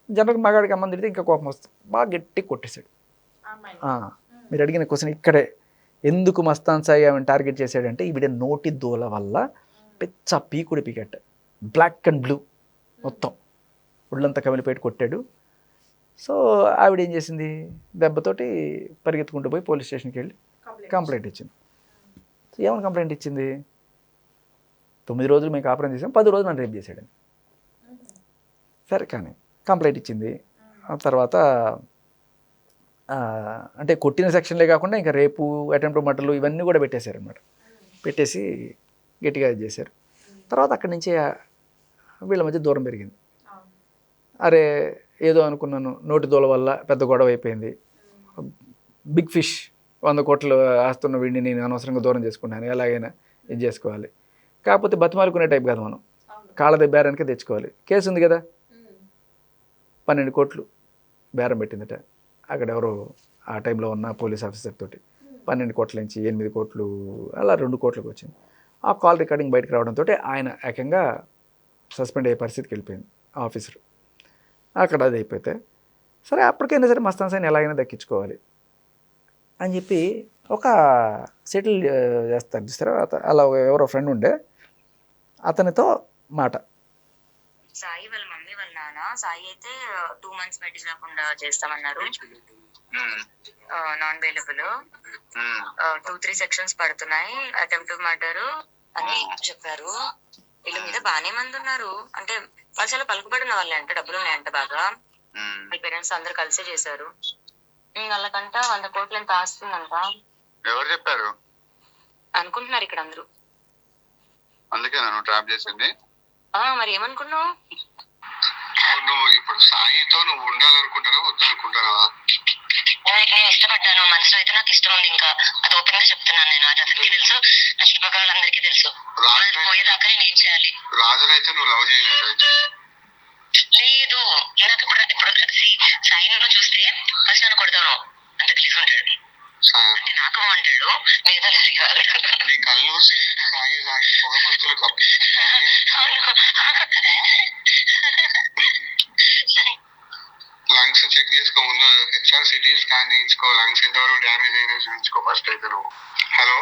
జనరల్గా మగాడికి అమ్మని తిడితే ఇంకా కోపం వస్తుంది. బాగా గట్టి కొట్టేశాడు. మీరు అడిగిన క్వశ్చన్ ఇక్కడే, ఎందుకు మస్తాన్ సాయి ఆమెను టార్గెట్ చేశాడంటే ఈవిడ నోటి దూల వల్ల పెచ్చ పీకుడు పీకెట్, బ్లాక్ అండ్ బ్లూ మొత్తం ఒళ్ళంతా కమిలిపెట్టి కొట్టాడు. సో ఆవిడ ఏం చేసింది, దెబ్బతోటి పరిగెత్తుకుంటూ పోయి పోలీస్ స్టేషన్కి వెళ్ళి కంప్లైంట్ ఇచ్చింది. సో ఏమైనా కంప్లైంట్ ఇచ్చింది, 9 రోజులు మేము కాపురం చేసాం, 10 రోజులు నన్ను రేప్ చేశాడని. సరే కానీ కంప్లైంట్ ఇచ్చింది. ఆ తర్వాత అంటే కొట్టిన సెక్షన్లే కాకుండా ఇంకా రేపు, అటెంప్ట్ మర్డర్లు ఇవన్నీ కూడా పెట్టేశారనమాట. పెట్టేసి గట్టిగా ఇది చేశారు. తర్వాత అక్కడి నుంచి వీళ్ళ మధ్య దూరం పెరిగింది. అరే ఏదో అనుకున్నాను, నోటి దూల వల్ల పెద్ద గొడవ అయిపోయింది. బిగ్ ఫిష్ 100 కోట్లు ఆస్తున్న వీడిని నేను అనవసరంగా దూరం చేసుకున్నాను, ఎలాగైనా ఇది చేసుకోవాలి. కాకపోతే బతిమాలుకునే టైప్ కాదు మనం, కాళ్ళ బేరానికే తెచ్చుకోవాలి. కేసు ఉంది కదా, 12 కోట్లు బేరం పెట్టిందట అక్కడ ఎవరో ఆ టైంలో ఉన్న పోలీస్ ఆఫీసర్ తోటి. 12 కోట్ల నుంచి 8 కోట్లు అలా 2 కోట్లకు వచ్చింది. ఆ కాల్ రికార్డింగ్ బయటకు రావడంతో ఆయన ఏకంగా సస్పెండ్ అయ్యే పరిస్థితికి వెళ్ళిపోయింది ఆఫీసర్. అక్కడ అది అయిపోతే సరే అప్పటికైనా సరే మస్తాన్ సాయిని ఎలాగైనా దక్కించుకోవాలి అని చెప్పి ఒక సెటిల్ చేస్తారు చూస్తారా, అలా ఎవరో ఫ్రెండ్ ఉండే అతనితో మాట. సాయి వాళ్ళ మమ్మీ వాళ్ళ నాన్న సాయి అయితే 2 months బయటికి రాకుండా చేస్తామన్నారు. నాన్ అవైలబుల్ 2-3 సెక్షన్స్ పడుతున్నాయి, అటెంప్ట్ మర్డర్ అని చెప్పారు. వీళ్ళ మీద బాగానే మంది ఉన్నారు, అంటే వాళ్ళు చాలా పలుకుబడిన వాళ్ళే అంట, డబ్బులు ఉన్నాయంట బాగా. వాళ్ళ పేరెంట్స్ అందరు కలిసే చేశారు. వాళ్ళకంట 100 కోట్లు ఎంత ఆస్తుందంట. ఎవరు చెప్పారు అనుకుంటున్నారు ఇక్కడ అందరూ. అందుకే నన్ను ట్రాప్ చేసింది. మరి ఏమనుకున్నావు? నువ్వు ఇప్పుడు సాయితో నువ్వు ఉండాలనుకుంటానా వద్దనుకుంటున్నావా? నేను ఇష్టపడ్డాను, మనసులో అయితే నాకు ఇష్టం ఉంది. ఇంకా అది ఓపెన్ గా చెప్తున్నాను నేను, అది అందరికీ తెలుసు, నా చుట్టుపక్కల వాళ్ళందరికీ తెలుసు. పోయేదాకా నేను ఏం చేయాలి? రాజునైతే నువ్వు లవ్ చేయలేదు అయితే? లేదు, నాకు ఇప్పుడు సాయిలో చూస్తే ఫస్ట్ నన్ను కొడతాను, అంత గలీజ్ ఉంటాడు. అంటే నాకు బాగుంటాడు, మిగతా నీ కళ్ళు సాయి పొగ మస్తులు లంగ్స్ చెక్ చేసుకో, ముందు హెచ్ఆర్ సిటీ స్కాన్ చేయించుకో, లంగ్స్ ఎంతవరకు డ్యామేజ్ అయినా చూపించుకో ఫస్ట్ అయితే నువ్వు. హలో,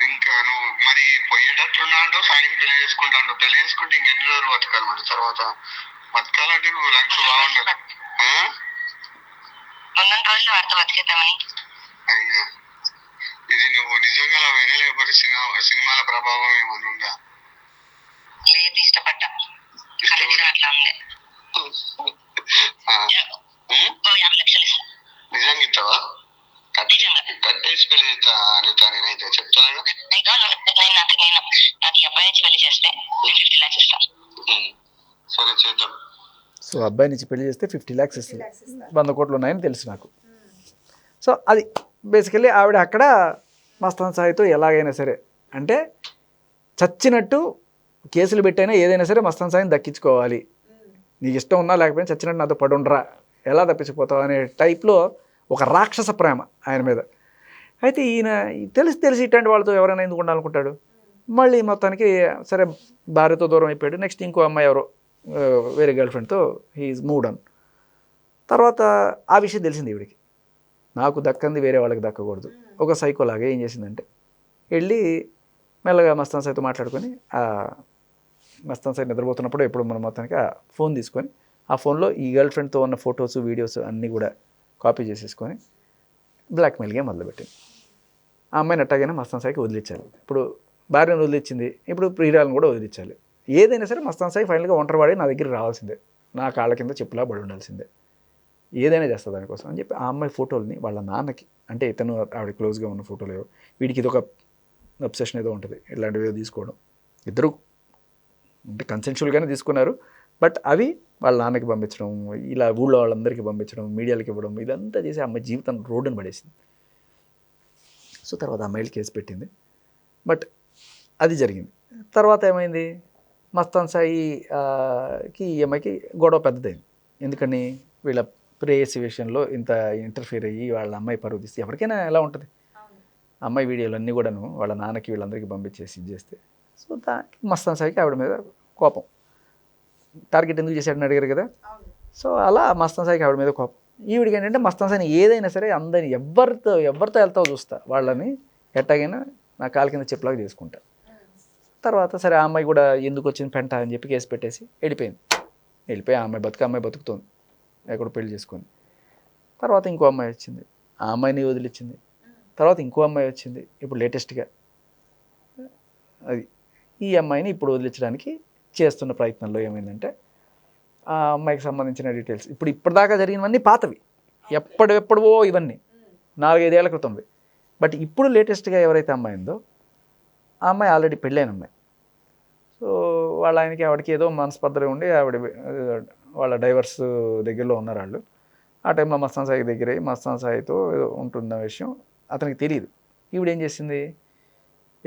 ఇంకా నువ్వు మరి పోయేటట్టున్నాడు, సాయం పెళ్లి చేసుకుంటాడు, పెళ్లి చేసుకుంటే ఇంకెన్ని రోజులు బతకాలి మరి? తర్వాత బతకాలంటే నువ్వు లంగ్స్ బాగుండాలి. అయ్యా, ఇది నువ్వు నిజంగా వేరే లేకపోతే సినిమాల ప్రభావం ఏమన్నా ఉందా? లేదు, ఇష్టపడ్డా. నిజంగా ఇస్తావా? కట్టేసి పెళ్లి చేస్తా అనితా నేనైతే చెప్తాను. సరే చేద్దాం. సో అబ్బాయి నుంచి పెళ్లి చేస్తే 50 lakhs ఇస్తుంది, 100 కోట్లు ఉన్నాయని తెలుసు నాకు. సో అది బేసికల్లీ ఆవిడ అక్కడ మస్తాన్ సాయితో ఎలాగైనా సరే అంటే చచ్చినట్టు కేసులు పెట్టైనా ఏదైనా సరే మస్తాన్ సాయిని దక్కించుకోవాలి, నీకు ఇష్టం ఉన్నా లేకపోయినా చచ్చినట్టు నాతో పడుండ్రా, ఎలా తప్పించిపోతావు అనే టైప్లో ఒక రాక్షస ప్రేమ ఆయన మీద. అయితే ఈయన తెలిసి ఇట్లాంటి వాళ్ళతో ఎవరైనా ఎందుకు ఉండాలనుకుంటాడు. మళ్ళీ మొత్తానికి సరే భార్యతో దూరం అయిపోయాడు. నెక్స్ట్ ఇంకో అమ్మాయి ఎవరో వేరే గర్ల్ ఫ్రెండ్తో హీఈస్ మూవ్డ్ ఆన్. తర్వాత ఆ విషయం తెలిసింది ఈవిడికి, నాకు దక్కంది వేరే వాళ్ళకి దక్కకూడదు. ఒక సైకోలాగా ఏం చేసిందంటే వెళ్ళి మెల్లగా మస్తాన్ సాయితో మాట్లాడుకొని, మస్తాన్ సాయి నిద్రపోతున్నప్పుడు ఎప్పుడు మనం మొత్తానికి ఆ ఫోన్ తీసుకొని ఆ ఫోన్లో ఈ గర్ల్ ఫ్రెండ్తో ఉన్న ఫొటోస్ వీడియోస్ అన్నీ కూడా కాపీ చేసేసుకొని బ్లాక్మెయిల్గా మొదలుపెట్టింది. ఆ అమ్మాయిని అట్టాగైనా మస్తాన్ సాయికి వదిలించాలి. ఇప్పుడు భార్యను వదిలించింది, ఇప్పుడు ప్రియురాలను కూడా వదిలించాలి. ఏదైనా సరే మస్తాన్ సాయి ఫైనల్గా ఒంటరివాడి నా దగ్గర రావాల్సిందే, నా కాళ్ళ కింద చెప్పులా పడి ఉండాల్సిందే, ఏదైనా చేస్తుంది దానికోసం అని చెప్పి ఆ అమ్మాయి ఫోటోల్ని వాళ్ళ నాన్నకి, అంటే ఇతను ఆవిడ క్లోజ్గా ఉన్న ఫోటోలు ఏవో, వీడికి ఇదొక అబ్సెషన్ ఏదో ఉంటుంది ఇలాంటివి ఏదో తీసుకోవడం, ఇద్దరు అంటే కన్సెన్షువల్గానే తీసుకున్నారు. బట్ అవి వాళ్ళ నాన్నకి పంపించడం, ఇలా ఊళ్ళో వాళ్ళందరికీ పంపించడం, మీడియాలకు ఇవ్వడం, ఇదంతా చేసి అమ్మాయి జీవితం రోడ్డును పడేసింది. సో తర్వాత అమ్మాయిలు కేసు పెట్టింది. బట్ అది జరిగింది. తర్వాత ఏమైంది, మస్తాన్ సాయికి ఈ అమ్మాయికి గొడవ పెద్దదైంది. ఎందుకని వీళ్ళ ప్రేయసి విషయంలో ఇంత ఇంటర్ఫియర్ అయ్యి వాళ్ళ అమ్మాయి పరువు తీస్తే ఎవరికైనా ఎలా ఉంటుంది. అమ్మాయి వీడియోలు అన్నీ కూడాను వాళ్ళ నాన్నకి వీళ్ళందరికీ పంపించేసి ఇది చేస్తే సో మస్తాన్ సాయికి ఆవిడ మీద కోపం. టార్గెట్ ఎందుకు చేశాడని అడిగారు కదా. సో అలా మస్తాన్ సాయికి ఆవిడ మీద కోపం. ఈవిడికి ఏంటంటే మస్తాన్ సాయిని ఏదైనా సరే అందరిని ఎవరితో వెళ్తావో చూస్తా, వాళ్ళని ఎట్టాగైనా నా కాలు కింద చెప్పులాగా చేసుకుంటా. తర్వాత సరే ఆ అమ్మాయి కూడా ఎందుకు వచ్చింది పెంట అని చెప్పి కేసు పెట్టేసి వెళ్ళిపోయి ఆ అమ్మాయి బతుకుతోంది ఎక్కడ పెళ్లి చేసుకొని. తర్వాత ఇంకో అమ్మాయి వచ్చింది, ఆ అమ్మాయిని వదిలిచ్చింది. తర్వాత ఇంకో అమ్మాయి వచ్చింది ఇప్పుడు లేటెస్ట్గా, అది ఈ అమ్మాయిని ఇప్పుడు వదిలించడానికి చేస్తున్న ప్రయత్నంలో ఏమైందంటే ఆ అమ్మాయికి సంబంధించిన డీటెయిల్స్ ఇప్పటిదాకా జరిగినవన్నీ పాతవి, ఎప్పుడో ఇవన్నీ 4-5 ఏళ్ల క్రితంవి. బట్ ఇప్పుడు లేటెస్ట్గా ఎవరైతే అమ్మాయి ఉందో ఆ అమ్మాయి ఆల్రెడీ పెళ్ళైన అమ్మాయి. సో వాళ్ళ ఆయనకి ఆవిడకి ఏదో మనస్పర్ధలు ఉండి వాళ్ళ డైవర్స్ దగ్గరలో ఉన్నారు వాళ్ళు. ఆ టైంలో మస్తాన్ సాయి దగ్గరే మస్తాన్ సాయితో ఏదో ఉంటున్న విషయం అతనికి తెలియదు. ఈవిడ ఏం చేసింది,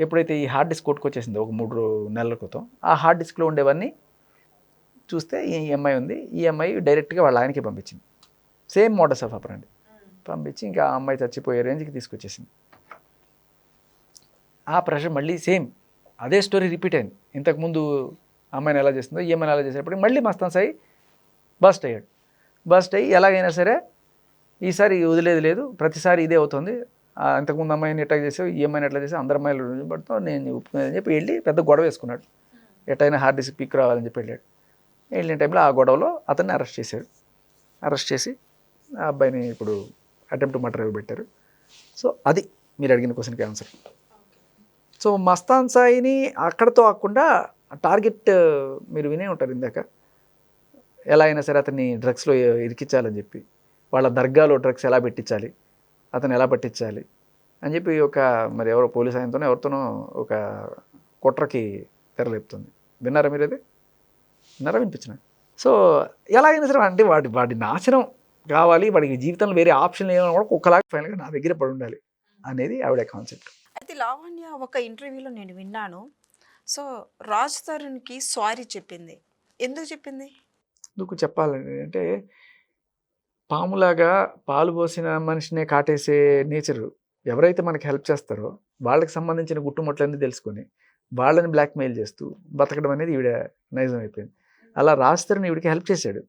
ఎప్పుడైతే ఈ హార్డ్ డిస్క్ కొట్టుకొచ్చేసిందో ఒక 3 నెలల క్రితం, ఆ హార్డ్ డిస్క్లో ఉండేవన్నీ చూస్తే ఈ అమ్మాయి ఉంది, ఈ అమ్మాయి డైరెక్ట్గా వాళ్ళ ఆయనకి పంపించింది. సేమ్ మోడస్ ఆఫ్ ఆపరెండి పంపించి ఇంకా ఆ అమ్మాయి చచ్చిపోయే రేంజ్కి తీసుకొచ్చేసింది. ఆ ప్రెషర్ మళ్ళీ సేమ్ అదే స్టోరీ రిపీట్ అయింది. ఇంతకుముందు అమ్మాయిని ఎలా చేస్తుందో ఈ అమ్మాయిని ఎలా చేసేటప్పుడు మళ్ళీ మస్తాన్ సాయి బస్ట్ అయ్యాడు. బస్ట్ అయ్యి ఎలాగైనా సరే ఈసారి వదిలేదు లేదు, ప్రతిసారి ఇదే అవుతుంది, ఇంతకుముందు అమ్మాయిని ఎట్లా చేసావు ఈ అమ్మాయిని ఎట్లా చేసావు, అందరు అమ్మాయిలు పడుతావు నేను ఒప్పుకునేదని చెప్పి వెళ్ళి పెద్ద గొడవ వేసుకున్నాడు. ఎట్టయినా హార్డ్ డిస్క్ పిక్ రావాలని చెప్పి వెళ్ళిన టైంలో ఆ గొడవలో అతన్ని అరెస్ట్ చేశాడు. అరెస్ట్ చేసి ఆ అబ్బాయిని ఇప్పుడు అటెంప్ట్ మర్డర్ పెట్టారు. సో అది మీరు అడిగిన క్వశ్చన్కి ఆన్సర్. సో మస్తాన్ సాయిని అక్కడతో ఆకుండా టార్గెట్ మీరు వినే ఉంటారు ఇందాక, ఎలా అయినా సరే అతన్ని డ్రగ్స్లో ఇరికించాలని చెప్పి, వాళ్ళ దర్గాలో డ్రగ్స్ ఎలా పెట్టించాలి, అతను ఎలా పట్టించాలి అని చెప్పి మరి ఎవరో పోలీస్ ఆయనతోనో ఎవరితోనో ఒక కుట్రకి తెరలేపుతుంది. విన్నారా మీరు అది? విన్నారా? వినిపించిన. సో ఎలాగైనా సరే అంటే వాడి నాశనం కావాలి, వాడికి జీవితంలో వేరే ఆప్షన్ ఏమైనా కూడా కుక్కలాగా ఫైనల్గా నా దగ్గర పడి ఉండాలి అనేది ఆవిడ కాన్సెప్ట్. అయితే లావణ్య ఒక ఇంటర్వ్యూలో నేను విన్నాను, సో రాజ్ తరుణ్కి సారీ చెప్పింది. ఎందుకు చెప్పింది? ఎందుకు చెప్పాలని అంటే పాములాగా పాలు పోసిన మనిషినే కాటేసే నేచరు ఎవరైతే మనకి హెల్ప్ చేస్తారో వాళ్ళకి సంబంధించిన గుట్టుముట్లన్నీ తెలుసుకొని వాళ్ళని బ్లాక్మెయిల్ చేస్తూ బతకడం అనేది ఈవిడ నైజం అయిపోయింది. అలా రాజ్ తరుణ్ ఈవిడికి హెల్ప్ చేశాడు,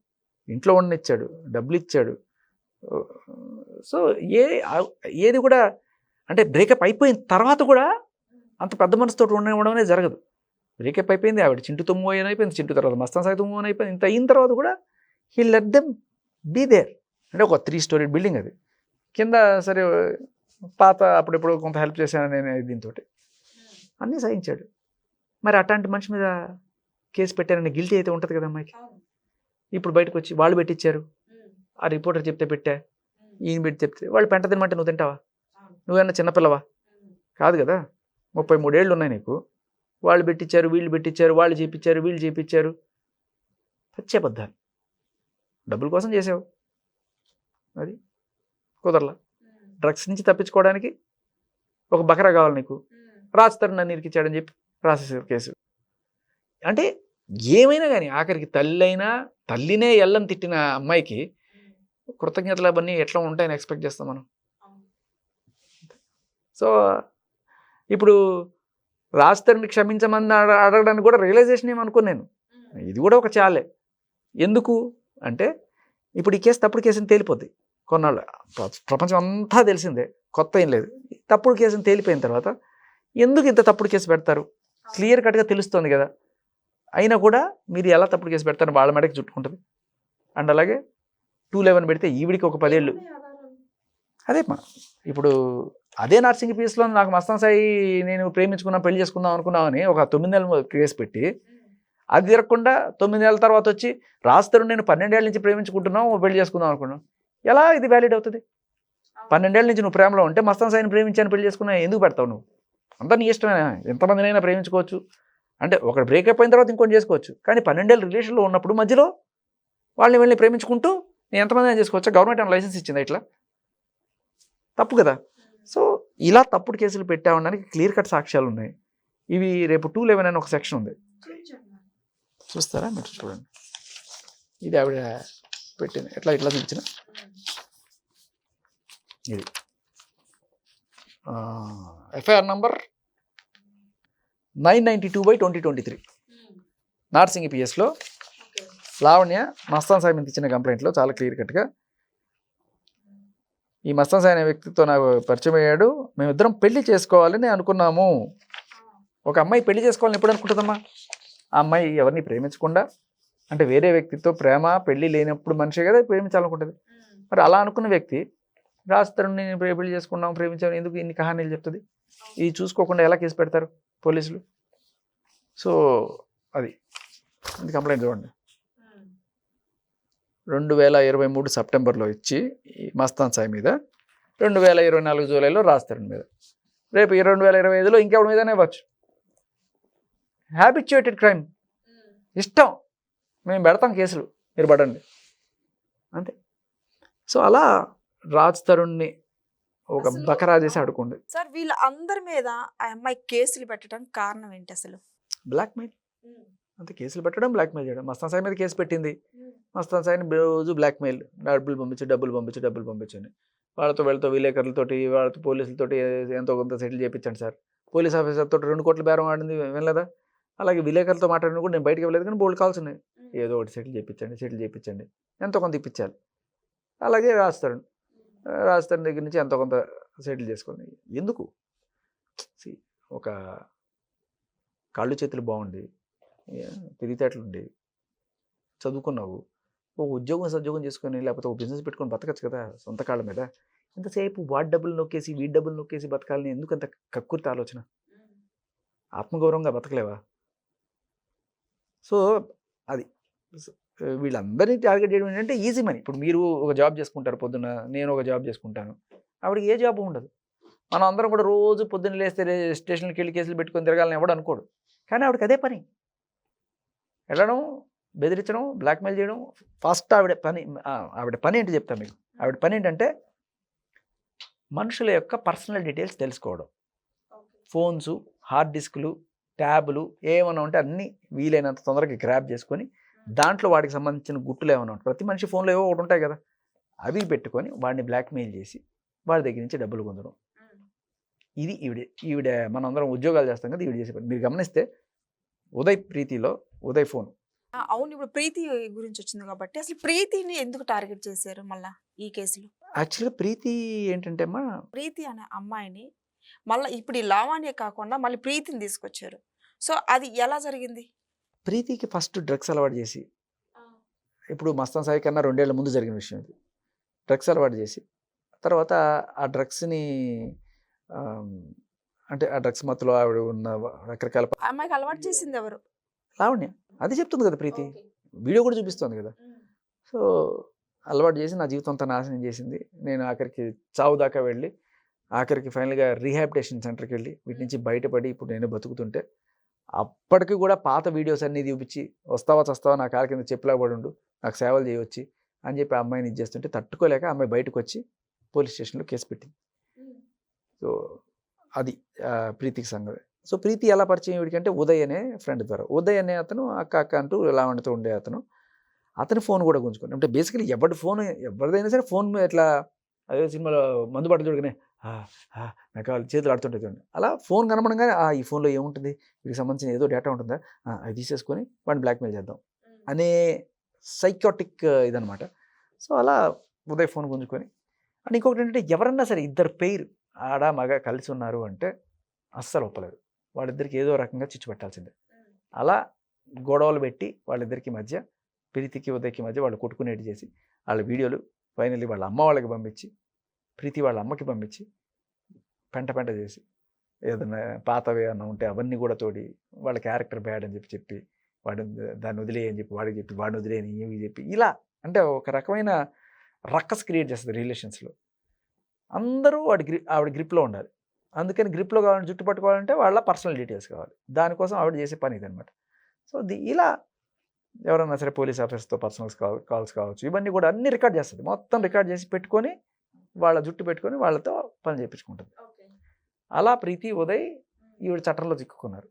ఇంట్లో ఉండనిచ్చాడు, డబ్బులు ఇచ్చాడు. సో ఏది కూడా అంటే బ్రేకప్ అయిపోయిన తర్వాత కూడా అంత పెద్ద మనసుతో ఉండడం అనేది జరగదు. బ్రేకప్ అయిపోయింది, ఆవిడ చింటుతో మూవ్ అయిపోయింది, చింటు తర్వాత మస్తాన్ సాయితో మూవ్ అయిపోయింది. ఇంత అయిన తర్వాత కూడా he let them be there. అంటే ఒక 3 స్టోరీ బిల్డింగ్ అది, కింద సరే పాత అప్పుడెప్పుడు కొంత హెల్ప్ చేశాను నేను దీంతో అన్నీ సహించాడు. మరి అట్లాంటి మనిషి మీద కేసు పెట్టారని గిల్టీ అయితే ఉంటుంది కదా అమ్మాయికి. ఇప్పుడు బయటకు వచ్చి వాళ్ళు పెట్టించారు, ఆ రిపోర్టర్ చెప్తే పెట్టా, ఈయన పెట్టి చెప్తే వాళ్ళు పెంట తినమంటే నువ్వు తింటావా? నువ్వేమన్నా చిన్నపిల్లవా? కాదు కదా, 33 ఏళ్ళు ఉన్నాయి నీకు. వాళ్ళు పెట్టించారు, వీళ్ళు పెట్టించారు, వాళ్ళు చేయించారు, వీళ్ళు చేయించారు. పచ్చబద్దాలు, డబ్బుల కోసం చేసావు, అది కుదరలా. డ్రగ్స్ నుంచి తప్పించుకోవడానికి ఒక బకరా కావాలి నీకు, రాజ్ తరుణ్ నన్ను ఇరికిచ్చాడని చెప్పి రాసేసారు కేసు. అంటే ఏమైనా కానీ ఆఖరికి తల్లినే ఎల్లని తిట్టిన అమ్మాయికి కృతజ్ఞతలు అవన్నీ ఎట్లా ఉంటాయని ఎక్స్పెక్ట్ చేస్తాం మనం. సో ఇప్పుడు రాజ్ తరుణ్ని క్షమించమని అడగడానికి కూడా రియలైజేషన్ ఏమనుకోను నేను, ఇది కూడా ఒక చాలే. ఎందుకు అంటే ఇప్పుడు ఈ కేసు తప్పుడు కేసుని తేలిపోద్ది. కొన్నాళ్ళు ప్రపంచం అంతా తెలిసిందే, కొత్త ఏం లేదు. తప్పుడు కేసుని తేలిపోయిన తర్వాత ఎందుకు ఇంత తప్పుడు కేసు పెడతారు? క్లియర్ కట్గా తెలుస్తుంది కదా. అయినా కూడా మీరు ఎలా తప్పుడు కేసు పెడతారు? వాళ్ళ మెడకి చుట్టుకుంటుంది. అండ్ అలాగే 211 పెడితే ఈవిడికి ఒక 10 ఏళ్ళు. అదేమ్మా ఇప్పుడు అదే నర్సింగ్ పీస్లో నాకు మస్తాన్ సాయి నేను ప్రేమించుకున్నా పెళ్లి చేసుకుందాం అనుకున్నామని ఒక 9 నెలల కేసు పెట్టి అది తిరగకుండా 9 నెలల తర్వాత వచ్చి రాజ్ తరుణ్ నేను 12 ఏళ్ళ నుంచి ప్రేమించుకుంటున్నావు పెళ్లి చేసుకుందాం అనుకున్నావు, ఎలా ఇది వ్యాలిడ్ అవుతుంది? 12 ఏళ్ళ నుంచి నువ్వు ప్రేమలో ఉంటే మస్తాన్ సాయిని ప్రేమించాను పెళ్లి చేసుకున్నా ఎందుకు పెడతావు నువ్వు? అంతా నీ ఇష్టమేనా? ఎంతమందినైనా ప్రేమించుకోవచ్చు, అంటే ఒకటి బ్రేకప్ అయిన తర్వాత ఇంకొని చేసుకోవచ్చు. కానీ 12 ఏళ్ళ రిలేషన్లో ఉన్నప్పుడు మధ్యలో వాళ్ళని వెళ్ళి ప్రేమించుకుంటూ నేను ఎంతమంది అయినా చేసుకోవచ్చా? గవర్నమెంట్ ఏమైనా లైసెన్స్ ఇచ్చిందా? ఇట్లా తప్పు కదా. సో ఇలా తప్పుడు కేసులు పెట్టామనడానికి క్లియర్ కట్ సాక్ష్యాలు ఉన్నాయి. ఇవి రేపు 211 అని ఒక సెక్షన్ ఉంది, చూస్తారా మీరు? చూడండి, ఇది ఆవిడ పెట్టింది. ఇట్లా చూపించిన ఇది ఎఫ్ఐఆర్ నంబర్ 992/2023 నార్సింగి పిఎస్లో లావణ్య మస్తాన్ సాయి మీద ఇచ్చిన కంప్లైంట్లో చాలా క్లియర్ కట్గా ఈ మస్తాన్ సాయి అనే వ్యక్తితో నాకు పరిచయం అయ్యాడు, మేమిద్దరం పెళ్లి చేసుకోవాలని అనుకున్నాము. ఒక అమ్మాయి పెళ్లి చేసుకోవాలని ఎప్పుడు అనుకుంటుందమ్మా? ఆ అమ్మాయి ఎవరిని ప్రేమించకుండా, అంటే వేరే వ్యక్తితో ప్రేమ పెళ్లి లేనప్పుడు మనిషి కదా ప్రేమించాలనుకుంటుంది. మరి అలా అనుకున్న వ్యక్తి రాస్తారని నేను పెళ్లి చేసుకున్నాం ప్రేమించాను ఎందుకు ఇన్ని కహానీలు చెప్తుంది? ఇది చూసుకోకుండా ఎలా కేసు పెడతారు పోలీసులు? సో అది కంప్లైంట్ చూడండి. 2023 సెప్టెంబర్లో ఇచ్చి ఈ మస్తాన్ సాయి మీద 2024 జూలైలో రాస్తారని మీద, రేపు 2025లో ఇంకెవరి మీదనే ఇవ్వచ్చు. హ్యాబిచ్యుయేటెడ్ క్రైమ్, ఇష్టం మేము పెడతాం కేసులు మీరు పడండి అంతే. సో అలా రాజ్ తరుణ్ని ఒక బకరా చేసి ఆడుకోండి. సార్ వీళ్ళ అందరి మీద ఆ అమ్మాయి కేసులు పెట్టడానికి కారణం ఏంటి అసలు? బ్లాక్మెయిల్ అంతే, కేసులు పెట్టడం బ్లాక్మెయిల్ చేయడం. మస్తాన్ సాయి మీద కేసు పెట్టింది, మస్తాన్ సాయిని రోజు బ్లాక్మెయిల్, డబ్బులు పంపించండి, వీళ్ళతో విలేకరులతోటి వాళ్ళతో పోలీసులతోటి ఎంతో కొంత సెటిల్ చేయించండి సార్. పోలీస్ ఆఫీసర్ తోటి 2 కోట్ల బేరం ఆడింది వినలేదా? అలాగే విలేకరులతో మాట్లాడిన కూడా నేను బయటకు వెళ్ళలేదు కానీ బోల్డ్ కాల్స్ ఉన్నాయి, ఏదో ఒకటి సెటిల్ చేయించండి ఎంతో కొంత ఇప్పించాలి. అలాగే రాజ్ తరుణ్ దగ్గర నుంచి ఎంతో కొంత సెటిల్ చేసుకోండి. ఎందుకు? ఒక కాళ్ళు చేతులు బాగుండి తెలివితేటలుండి చదువుకున్నావు, ఓ ఉద్యోగం చేసుకొని లేకపోతే ఒక బిజినెస్ పెట్టుకొని బతకచ్చు కదా సొంత కాళ్ళ మీద. ఎంతసేపు వాడి డబ్బులు నొక్కేసి వీడి డబ్బులు నొక్కేసి బతకాలని ఎందుకు అంత కక్కుర్తి ఆలోచన? ఆత్మగౌరవంగా బతకలేవా? సో అది వీళ్ళందరినీ టార్గెట్ చేయడం ఏంటంటే ఈజీ మనీ. ఇప్పుడు మీరు ఒక జాబ్ చేసుకుంటారు పొద్దున్న, నేను ఒక జాబ్ చేసుకుంటాను, ఆవిడకి ఏ జాబ్ ఉండదు. మనం అందరం కూడా రోజు పొద్దున్న లేస్తే స్టేషన్కి వెళ్ళి కేసులు పెట్టుకొని తిరగాలని ఎవడు అనుకోడు, కానీ ఆవిడకి అదే పని. వెళ్ళడం, బెదిరించడం, బ్లాక్మెయిల్ చేయడం. ఫస్ట్ ఆవిడ పని ఏంటి చెప్తాను మీకు. ఆవిడ పని ఏంటంటే మనుషుల యొక్క పర్సనల్ డీటెయిల్స్ తెలుసుకోవడం. ఫోన్స్, హార్డ్ డిస్కులు, ట్యాబులు ఏమైనా ఉంటే అన్నీ వీలైనంత తొందరగా గ్రాప్ చేసుకొని దాంట్లో వాడికి సంబంధించిన గుట్టులు ఏమైనా ఉంటాయి, ప్రతి మనిషి ఫోన్లో ఏవో ఒకటి ఉంటాయి కదా, అవి పెట్టుకొని వాడిని బ్లాక్మెయిల్ చేసి వాడి దగ్గర నుంచి డబ్బులు పొందడం. ఇది ఈవిడ మనం అందరం ఉద్యోగాలు చేస్తాం కదా, ఈవిడ చేసే పని. మీరు గమనిస్తే ఉదయ్ ఫోన్. అవును, ఇప్పుడు ప్రీతి గురించి వచ్చింది కాబట్టి అసలు ప్రీతిని ఎందుకు టార్గెట్ చేశారు మళ్ళా ఈ కేసులో? యాక్చువల్గా ప్రీతి ఏంటంటే అమ్మా, ప్రీతి అనే అమ్మాయిని మళ్ళీ ఇప్పుడు ఈ లావాణ్య కాకుండా మళ్ళీ ప్రీతిని తీసుకొచ్చారు. సో అది ఎలా జరిగింది? ప్రీతికి ఫస్ట్ డ్రగ్స్ అలవాటు చేసి, ఇప్పుడు మస్తాన్ సాయి కన్నా 2 ఏళ్ల ముందు జరిగిన విషయం ఇది. డ్రగ్స్ అలవాటు చేసి తర్వాత ఆ డ్రగ్స్ని అంటే ఆ డ్రగ్స్ మత్తులో ఆవిడ ఉన్న రకరకాల అమ్మాయికి అలవాటు చేసింది ఎవరు? లావణ్య. అది చెప్తుంది కదా ప్రీతి, వీడియో కూడా చూపిస్తుంది కదా. సో అలవాటు చేసి నా జీవితం అంతా నాశనం చేసింది. నేను ఆఖరికి చావు దాకా వెళ్ళి ఆఖరికి ఫైనల్గా రీహాబిటేషన్ సెంటర్కి వెళ్ళి వీటి నుంచి బయటపడి ఇప్పుడు నేను బతుకుతుంటే అప్పటికి కూడా పాత వీడియోస్ అన్నీ చూపించి వస్తావా నా కాళ్ళ కింద చెప్పులాగా ఉండు, నాకు సేవలు చేయవచ్చి అని చెప్పి ఆ అమ్మాయిని ఇది చేస్తుంటే తట్టుకోలేక అమ్మాయి బయటకు వచ్చి పోలీస్ స్టేషన్లో కేసు పెట్టింది. సో అది ప్రీతికి సంగతి. సో ప్రీతి ఎలా పరిచయం వీడికంటే ఉదయ్ అనే ఫ్రెండ్ ద్వారా. ఉదయ్ అనే అతను అక్క అంటూ లావణ్యతో ఉండే అతని ఫోన్ కూడా గుంజుకొని, అంటే బేసికలీ ఎవరిదైనా సరే ఫోన్ ఇట్లా అదే సినిమాలో మందు బట్టలు చూడగానే నాకు కావాలి చేతులు ఆడుతుంటే చూడండి, అలా ఫోన్ కనపడంగానే ఈ ఫోన్లో ఏముంటుంది, వీటికి సంబంధించిన ఏదో డేటా ఉంటుందా, అది తీసేసుకొని వాడిని బ్లాక్మెయిల్ చేద్దాం అనే సైకాటిక్ ఇదనమాట. సో అలా ఉదయ్ ఫోన్ గుంజుకొని. అండ్ ఇంకొకటి ఏంటంటే ఎవరన్నా సరే ఇద్దరు పెయిర్ ఆడ మగ కలిసి ఉన్నారు అంటే అస్సలు ఒప్పలేదు, వాళ్ళిద్దరికి ఏదో రకంగా చిచ్చు పెట్టాల్సిందే. అలా గొడవలు పెట్టి వాళ్ళిద్దరికి మధ్య, ప్రీతికి ఉదయ్కి మధ్య వాళ్ళు కొట్టుకునేటి చేసి వాళ్ళ వీడియోలు ఫైనల్లీ వాళ్ళ అమ్మ వాళ్ళకి పంపించి, ప్రీతి వాళ్ళ అమ్మకి పంపించి పెంట చేసి ఏదైనా పాతవి ఏమన్నా ఉంటే అవన్నీ కూడా తోడి వాళ్ళ క్యారెక్టర్ బ్యాడ్ అని చెప్పి వాడు దాన్ని వదిలేయని చెప్పి వాడికి చెప్పి వాడిని వదిలేయని ఇవి చెప్పి ఇలా అంటే ఒక రకమైన రక్కస్ క్రియేట్ చేస్తుంది రిలేషన్స్లో. అందరూ ఆవిడ గ్రిప్లో ఉండాలి. అందుకని గ్రిప్లో కావాలంటే జుట్టు పట్టుకోవాలంటే వాళ్ళ పర్సనల్ డీటెయిల్స్ కావాలి. దానికోసం ఆవిడ చేసే పని ఇదనమాట. సో ఇలా ఎవరన్నా సరే పోలీస్ ఆఫీసర్తో పర్సనల్స్ కాల్స్ కావచ్చు, ఇవన్నీ కూడా అన్ని రికార్డ్ చేస్తుంది. మొత్తం రికార్డ్ చేసి పెట్టుకొని వాళ్ళ జుట్టు పెట్టుకొని వాళ్ళతో పని చేయించుకుంటుంది. అలా ప్రీతి ఉదయ్ ఈవిడ చట్టంలో చిక్కుకున్నారు.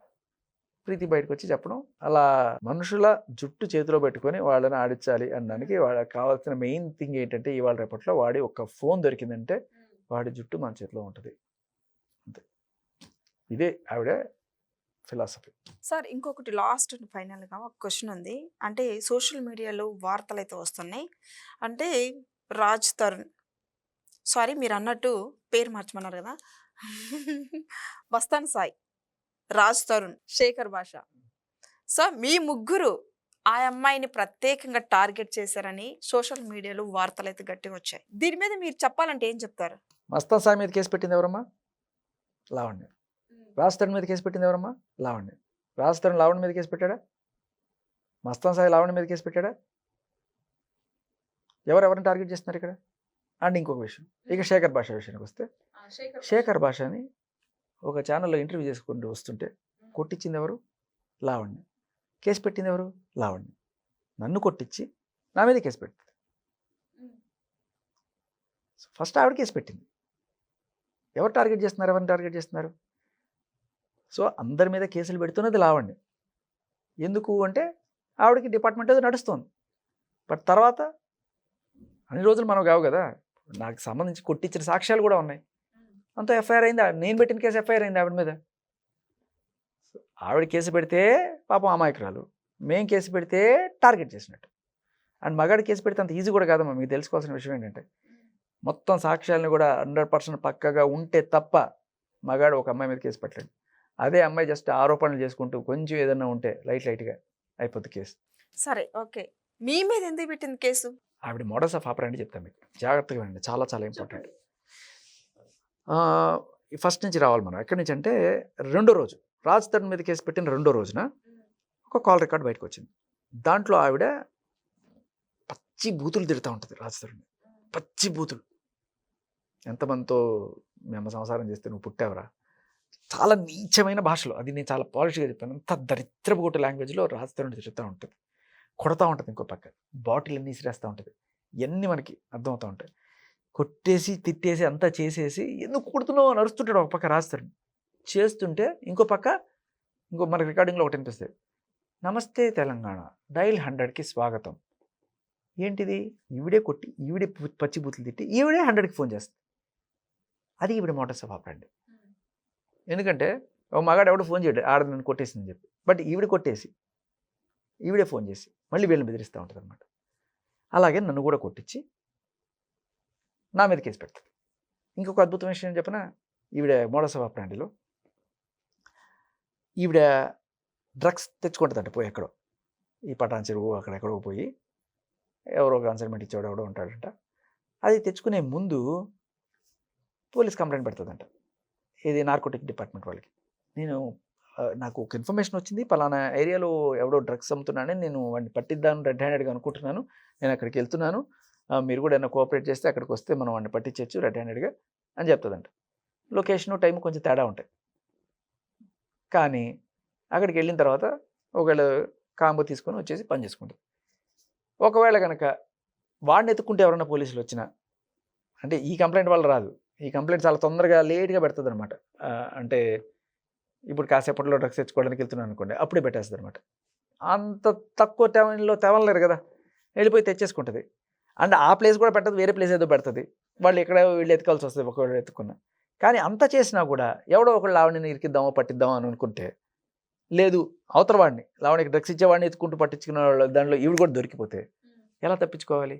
ప్రీతి బయటకు వచ్చి చెప్పడం, అలా మనుషుల జుట్టు చేతిలో పెట్టుకొని వాళ్ళని ఆడించాలి అనడానికి వాళ్ళకి కావాల్సిన మెయిన్ థింగ్ ఏంటంటే ఇవాళ రేపట్లో వాడి ఒక ఫోన్ దొరికిందంటే వాడి జుట్టు మన చేతిలో ఉంటుంది అంతే. ఇదే ఆవిడ ఫిలాసఫీ. సార్ ఇంకొకటి లాస్ట్ అండ్ ఫైనల్గా ఒక క్వశ్చన్ ఉంది. అంటే సోషల్ మీడియాలో వార్తలు అయితే వస్తున్నాయి. అంటే రాజ్ తరుణ్, సారీ మీరు అన్నట్టు పేరు మార్చమన్నారు కదా, మస్తాన్ సాయి, రాజ్ తరుణ్, శేఖర్ భాష. సో మీ ముగ్గురు ఆ అమ్మాయిని ప్రత్యేకంగా టార్గెట్ చేశారని సోషల్ మీడియాలో వార్తలు అయితే గట్టిగా వచ్చాయి. దీని మీద మీరు చెప్పాలంటే ఏం చెప్తారు? మస్తాన్ సాయి మీద కేసు పెట్టింది ఎవరమ్మా? లావణ్య. రాజ్ తరుణ్ మీద కేసు పెట్టింది ఎవరమ్మా? లావణ్య. రాజ్ తరుణ్ లావణ్య మీద కేసు పెట్టాడా? మస్తాన్ సాయి లావణ్య మీద కేసు పెట్టాడా? ఎవరెవరిని టార్గెట్ చేస్తున్నారు ఇక్కడ? అండ్ ఇంకొక విషయం, ఇక శేఖర్ భాష విషయానికి వస్తే, శేఖర్ భాషని ఒక ఛానల్లో ఇంటర్వ్యూ చేసుకుంటూ వస్తుంటే కొట్టించింది ఎవరు? లావణ్య. కేసు పెట్టింది ఎవరు? లావణ్య. నన్ను కొట్టించి నా మీద కేసు పెట్టింది. ఫస్ట్ ఆవిడ కేసు పెట్టింది. ఎవరు టార్గెట్ చేస్తున్నారు? ఎవరిని టార్గెట్ చేస్తున్నారు? సో అందరి మీద కేసులు పెడుతున్నది లావణ్య. ఎందుకు అంటే ఆవిడకి డిపార్ట్మెంట్ ఏదో నడుస్తుంది. బట్ తర్వాత అన్ని రోజులు మనం కావు కదా, నాకు సంబంధించి కొట్టించిన సాక్ష్యాలు కూడా ఉన్నాయి. అంతా ఎఫ్ఐఆర్ అయింది. నేను పెట్టిన కేసు ఎఫ్ఐఆర్ అయింది ఆవిడ మీద. ఆవిడ కేసు పెడితే పాపం అమాయకురాలు, మేం కేసు పెడితే టార్గెట్ చేసినట్టు. అండ్ మగాడి కేసు పెడితే అంత ఈజీ కూడా కాదమ్మా. మీకు తెలుసుకోవాల్సిన విషయం ఏంటంటే మొత్తం సాక్ష్యాలను కూడా 100% పక్కగా ఉంటే తప్ప మగాడు ఒక అమ్మాయి మీద కేసు పెట్టలేడు. అదే అమ్మాయి జస్ట్ ఆరోపణలు చేసుకుంటూ కొంచెం ఏదన్నా ఉంటే లైట్గా అయిపోతుంది కేసు. సరే, ఓకే, మీ మీద ఎందుకు పెట్టింది కేసు? ఆవిడ మోడల్స్ ఆఫ్ ఆపరేండి చెప్తాను మీకు, జాగ్రత్తగా వినండి, చాలా చాలా ఇంపార్టెంట్. ఫస్ట్ నుంచి రావాలి మనం. ఎక్కడి నుంచి అంటే రెండో రోజు రాజ్ తరుణ్ మీద కేసు పెట్టిన రెండో రోజున ఒక కాల్ రికార్డ్ బయటకు వచ్చింది. దాంట్లో ఆవిడ పచ్చి బూతులు తిడుతూ ఉంటుంది రాజ్ తరుణ్. పచ్చి బూతులు. ఎంతమందితో మేము సంసారం చేస్తే నువ్వు పుట్టావరా, చాలా నీచమైన భాషలో. అది నేను చాలా పాలిష్గా చెప్పాను. అంత దరిద్రపు కొట్టే లాంగ్వేజ్లో రాజ్ తరుణ్ తిరుగుతూ ఉంటుంది, కొడతా ఉంటుంది. ఇంకో పక్క బాటిల్ అన్నీ ఇసిరేస్తూ ఉంటుంది. ఇవన్నీ మనకి అర్థమవుతూ ఉంటాయి. కొట్టేసి తిట్టేసి అంతా చేసేసి ఎందుకు కొడుతున్నావు అని అరుస్తుంటాడు ఒక పక్క రాజ్ తరుణ్. చేస్తుంటే ఇంకో పక్క మనకి రికార్డింగ్లో ఒకటి అనిపిస్తుంది, నమస్తే తెలంగాణ డైల్ 100కి స్వాగతం. ఏంటిది? ఈవిడే కొట్టి, ఈవిడే పచ్చి బూతులు తిట్టి, ఈవిడే 100కి ఫోన్ చేస్తుంది. అది ఈవిడ మోటార్ ఆఫ్ ఆపరేండి. ఎందుకంటే ఒక మగాడు ఎవడు ఫోన్ చేయడు ఆడ నన్ను కొట్టేసిందని చెప్పి, బట్ ఈవిడ కొట్టేసి ఈవిడే ఫోన్ చేసి మళ్ళీ వీళ్ళని బెదిరిస్తూ ఉంటుంది అనమాట. అలాగే నన్ను కూడా కొట్టించి నా మీద కేసు పెడుతుంది. ఇంకొక అద్భుతమైన విషయం చెప్పిన, ఈవిడ మోడల్స్ ఆఫ్ ఆపరేండిలో ఈవిడ డ్రగ్స్ తెచ్చుకుంటుందంట పోయి ఎక్కడో, ఈ పటాన్ చెరువు అక్కడెక్కడో పోయి ఎవరో కన్సల్మెంట్ ఇచ్చేవాడు ఎవడో ఉంటాడంట. అది తెచ్చుకునే ముందు పోలీస్ కంప్లైంట్ పెడుతుందంట, ఇది నార్కోటిక్ డిపార్ట్మెంట్ వాళ్ళకి. నాకు ఒక ఇన్ఫర్మేషన్ వచ్చింది, పలానా ఏరియాలో ఎవడో డ్రగ్స్ అమ్ముతున్నానని, నేను వాడిని పట్టిద్దాను రెడ్ హ్యాండెడ్గా అనుకుంటున్నాను, నేను అక్కడికి వెళ్తున్నాను, మీరు కూడా ఏమైనా కోఆపరేట్ చేస్తే అక్కడికి వస్తే మనం వాడిని పట్టించవచ్చు రెడ్ హ్యాండెడ్గా అని చెప్తుందంట. లొకేషను టైం కొంచెం తేడా ఉంటాయి. కానీ అక్కడికి వెళ్ళిన తర్వాత ఒకవేళ కాంబో తీసుకొని వచ్చేసి పని చేసుకుంటుంది. ఒకవేళ కనుక వాడిని ఎత్తుక్కుంటే ఎవరైనా పోలీసులు వచ్చినా, అంటే ఈ కంప్లైంట్ వల్ల రాదు, ఈ కంప్లైంట్ చాలా తొందరగా లేట్గా పెడుతుంది అనమాట. అంటే ఇప్పుడు కాసేపట్లో డ్రగ్స్ తెచ్చుకోవడానికి వెళ్తున్నాను అనుకోండి, అప్పుడే పెట్టేస్తుంది అనమాట. అంత తక్కువ టైంలో తెవలేరు కదా, వెళ్ళిపోయి తెచ్చేసుకుంటుంది. అండ్ ఆ ప్లేస్ కూడా పెట్టదు, వేరే ప్లేస్ ఏదో పెడుతుంది. వాళ్ళు ఎక్కడ వీళ్ళు ఎత్తుకాల్సి వస్తుంది ఒకవేళ ఎత్తుకున్నా. కానీ అంత చేసినా కూడా ఎవడో ఒకళ్ళు లావణ్యని ఇరికిద్దామో పట్టిద్దామో అని అనుకుంటే, లేదు అవతల వాడిని లావణ్యకి డ్రగ్స్ ఇచ్చేవాడిని ఎత్తుకుంటూ పట్టించుకున్న వాళ్ళు దానిలో ఈవిడ కూడా దొరికిపోతే ఎలా తప్పించుకోవాలి?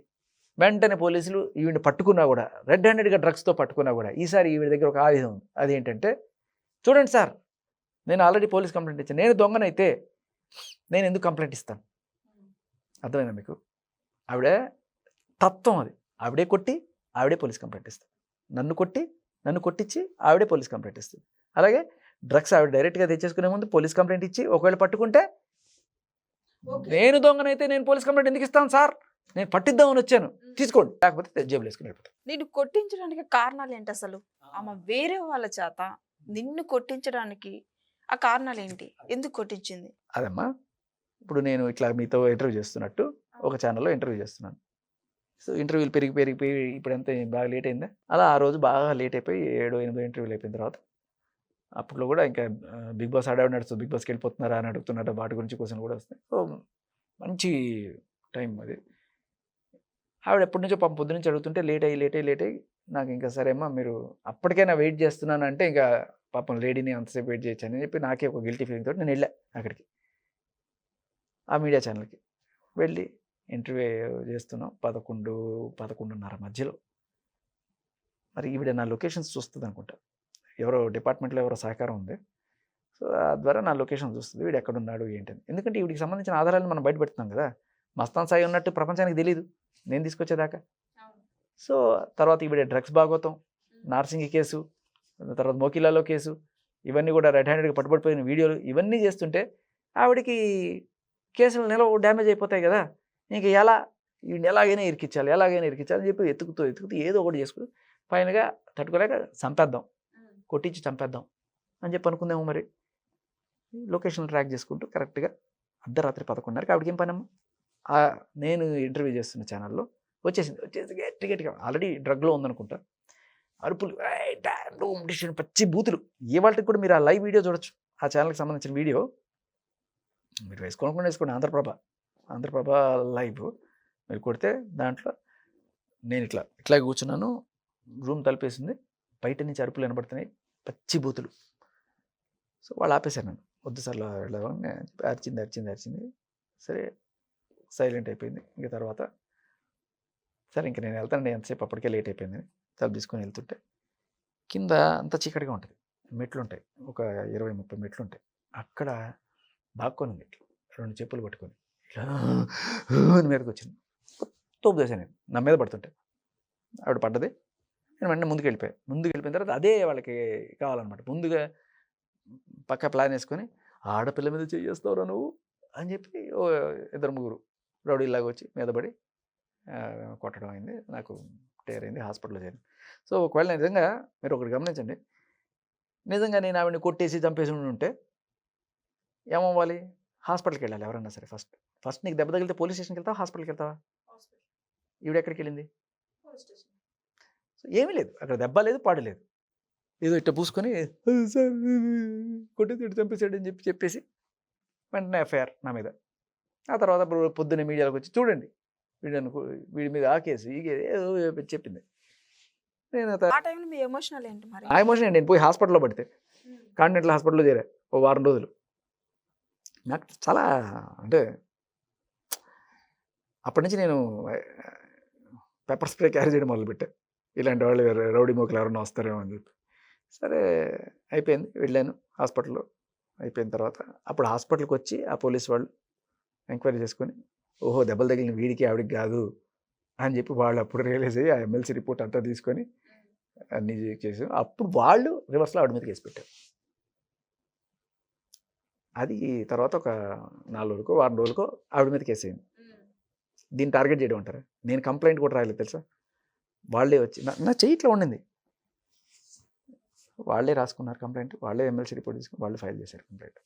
వెంటనే పోలీసులు ఈవిడిని పట్టుకున్నా కూడా, రెడ్ హ్యాండెడ్గా డ్రగ్స్తో పట్టుకున్నా కూడా, ఈసారి ఈవిడ దగ్గర ఒక ఆయుధం ఉంది. అదేంటంటే, చూడండి సార్, నేను ఆల్రెడీ పోలీస్ కంప్లైంట్ ఇచ్చాను, నేను దొంగనైతే నేను ఎందుకు కంప్లైంట్ ఇస్తాను? అర్థమైందా మీకు? ఆవిడ తత్వం అది. ఆవిడే కొట్టి ఆవిడే పోలీస్ కంప్లైంట్ ఇస్తుంది, నన్ను కొట్టించి ఆవిడే పోలీస్ కంప్లైంట్ ఇస్తుంది. అలాగే డ్రగ్స్ ఆవిడ డైరెక్ట్గా తెచ్చేసుకునే ముందు పోలీస్ కంప్లైంట్ ఇచ్చి, ఒకవేళ పట్టుకుంటే నేను దొంగనైతే నేను పోలీస్ కంప్లైంట్ ఎందుకు ఇస్తాను సార్, నేను పట్టిద్దామని వచ్చాను, తీసుకోండి, లేకపోతే జేబులు వేసుకుని వెళ్ళిపోతాను. నేను కొట్టించడానికి కారణాలు ఏంటి అసలు? ఆమె వేరే వాళ్ళ చేత నిన్ను కొట్టించడానికి ఆ కారణాలు ఏంటి? ఎందుకు కొట్టించింది? అదమ్మా, ఇప్పుడు నేను ఇట్లా మీతో ఇంటర్వ్యూ చేస్తున్నట్టు ఒక ఛానల్లో ఇంటర్వ్యూ చేస్తున్నాను. సో ఇంటర్వ్యూలు పెరిగిపోయి ఇప్పుడు ఎంత బాగా లేట్ అయిందా, అలా ఆ రోజు బాగా లేట్ అయిపోయి 7-8 ఇంటర్వ్యూలు అయిపోయిన తర్వాత, అప్పట్లో కూడా ఇంకా బిగ్ బాస్ ఆడాడు నడుస్తుంది, బిగ్ బాస్కి వెళ్ళిపోతున్నారా అని అడుగుతున్నారా, వాటి గురించి క్వశ్చన్ కూడా వస్తాయి. సో మంచి టైం అది. ఆవిడ ఎప్పటి నుంచో పొద్దు నుంచి అడుగుతుంటే లేట్ అయ్యి నాకు ఇంకా సరే అమ్మా మీరు అప్పటికైనా వెయిట్ చేస్తున్నాను అంటే ఇంకా పాపం లేడీని అంతసేపు వెయిట్ చేయొచ్చు అని చెప్పి నాకే ఒక గిల్టీ ఫీలింగ్ తోటి నేను వెళ్ళా అక్కడికి, ఆ మీడియా ఛానల్కి వెళ్ళి ఇంటర్వ్యూ చేస్తున్నాం 11-11:30 మధ్యలో. మరి ఈవిడ నా లొకేషన్స్ చూస్తుంది అనుకుంటా, ఎవరో డిపార్ట్మెంట్లో ఎవరో సహకారం ఉంది, సో ఆ ద్వారా నా లొకేషన్ చూస్తుంది వీడు ఎక్కడున్నాడు ఏంటని. ఎందుకంటే వీడికి సంబంధించిన ఆధారాలను మనం బయటపెడుతున్నాం కదా, మస్తాన్ సాయి ఉన్నట్టు ప్రపంచానికి తెలియదు నేను తీసుకొచ్చేదాకా. సో తర్వాత ఈవిడ డ్రగ్స్ భాగవతం, నార్సింగి కేసు, తర్వాత మోకిలాలో కేసు, ఇవన్నీ కూడా రెడ్ హ్యాండెడ్గా పట్టుబడిపోయిన వీడియోలు ఇవన్నీ చేస్తుంటే ఆవిడకి కేసులు డ్యామేజ్ అయిపోతాయి కదా, ఇంక వీడిని ఎలాగైనా ఇరికించాలి అని చెప్పి ఎత్తుకుతూ ఏదో ఒకటి చేసుకుని ఫైనల్గా తట్టుకోలేక చంపేద్దాం, కొట్టించి చంపేద్దాం అని చెప్పి అనుకుందాము. మరి లొకేషన్ ట్రాక్ చేసుకుంటూ కరెక్ట్గా అర్ధరాత్రి 11:30కి ఆవిడకి ఏం పనమ్మా, నేను ఇంటర్వ్యూ చేస్తున్న ఛానల్లో వచ్చేసి గట్టిగా ఆల్రెడీ డ్రగ్లో ఉందనుకుంటా, అరుపులు, పచ్చి బూతులు. ఏ వాళ్ళకి కూడా మీరు ఆ లైవ్ వీడియో చూడొచ్చు, ఆ ఛానల్కి సంబంధించిన వీడియో మీరు వేసుకోండి. ఆంధ్రప్రభ లైవ్ మీరు కొడితే దాంట్లో నేను ఇట్లా కూర్చున్నాను, రూమ్ తలుపేసింది, బయట నుంచి అరుపులు వినబడుతున్నాయి, పచ్చి బూతులు. సో వాళ్ళు ఆపేశారు నన్ను, వద్దు సార్ వెళ్ళాలని. అరిచింది. సరే సైలెంట్ అయిపోయింది. ఇంక తర్వాత సరే ఇంక నేను వెళ్తానండి, ఎంతసేపు అప్పటికే లేట్ అయిపోయిందని తలుపు తీసుకొని వెళ్తుంటే కింద అంతా చీకటిగా ఉంటుంది, మెట్లు ఉంటాయి, ఒక 20-30 మెట్లు ఉంటాయి. అక్కడ బాక్కొని ఉంది, 2 చెప్పులు పట్టుకొని ఇట్లా మీదకి వచ్చింది, తోపు దోశ నేను నా మీద పడుతుంటే ఆవిడ పడ్డది. నేను వెంటనే ముందుకు వెళ్ళిపోయిన తర్వాత అదే వాళ్ళకి కావాలన్నమాట. ముందుగా పక్క ప్లాన్ వేసుకొని ఆడపిల్ల మీద చేస్తావురా నువ్వు అని చెప్పి 2-3 రౌడీలాగా వచ్చి మీద పడి కొట్టడం అయింది. నాకు టేర్ అయింది, హాస్పిటల్లో చేరింది. సో ఒకవేళ నిజంగా మీరు ఒకటి గమనించండి, నిజంగా నేను ఆవిడని కొట్టేసి చంపేసి ఉంటే ఏమవ్వాలి, హాస్పిటల్కి వెళ్ళాలి ఎవరన్నా సరే. ఫస్ట్ నీకు దెబ్బ తగిలితే పోలీస్ స్టేషన్కి వెళ్తావా, హాస్పిటల్కి వెళ్తావా? ఈవిడ ఎక్కడికి వెళ్ళింది? సో ఏమీ లేదు అక్కడ, దెబ్బ లేదు, పాడు లేదు, ఏదో ఇట్లా పూసుకొని సార్ కొట్టేసి చంపేసాడు అని చెప్పేసి వెంటనే ఎఫ్ఐఆర్ నా మీద. ఆ తర్వాత పొద్దున్నే మీడియాలోకి వచ్చి చూడండి వీడి మీద ఆ కేసు ఈ కేసు ఏదో చెప్పింది. నేను ఆ టైంలో మీ ఎమోషనల్ ఏంటి మరి? ఆ ఎమోషన్ నేను పోయి హాస్పిటల్లో పడితే, కాంటినెంటల్ హాస్పిటల్లో చేరా ఓ 1 రోజులు. నాకు చాలా అంటే అప్పటి నుంచి నేను పెప్పర్ స్ప్రే క్యారీ చేయడం మొదలుపెట్టా, ఇలాంటి వాళ్ళు రౌడీ మోకులు ఎవరన్నా వస్తారేమో అని చెప్పి. సరే అయిపోయింది, వెళ్ళాను హాస్పిటల్లో. అయిపోయిన తర్వాత అప్పుడు హాస్పిటల్కి వచ్చి ఆ పోలీస్ వాళ్ళు ఎంక్వైరీ చేసుకొని ఓహో దెబ్బలు తగిలిన వీడికి ఆవిడికి కాదు అని చెప్పి వాళ్ళు అప్పుడు రియలైజ్ అయ్యి ఆ ఎమ్మెల్సీ రిపోర్ట్ అంతా తీసుకొని అన్నీ చేసి అప్పుడు వాళ్ళు రివర్స్లో ఆవిడ మీద కేసు పెట్టారు. అది తర్వాత ఒక 4 రోజులకో 1 రోజులకో ఆవిడ మీద కేసు అయింది. దీన్ని టార్గెట్ చేయడం అంటారా? నేను కంప్లైంట్ కూడా రాయలేదు తెలుసా, వాళ్ళే వచ్చి నా చెయ్యిట్లో ఉండింది, వాళ్ళే రాసుకున్నారు కంప్లైంట్, వాళ్ళే ఎమ్మెల్సీ రిపోర్ట్ తీసుకుని వాళ్ళు ఫైల్ చేశారు కంప్లైంట్.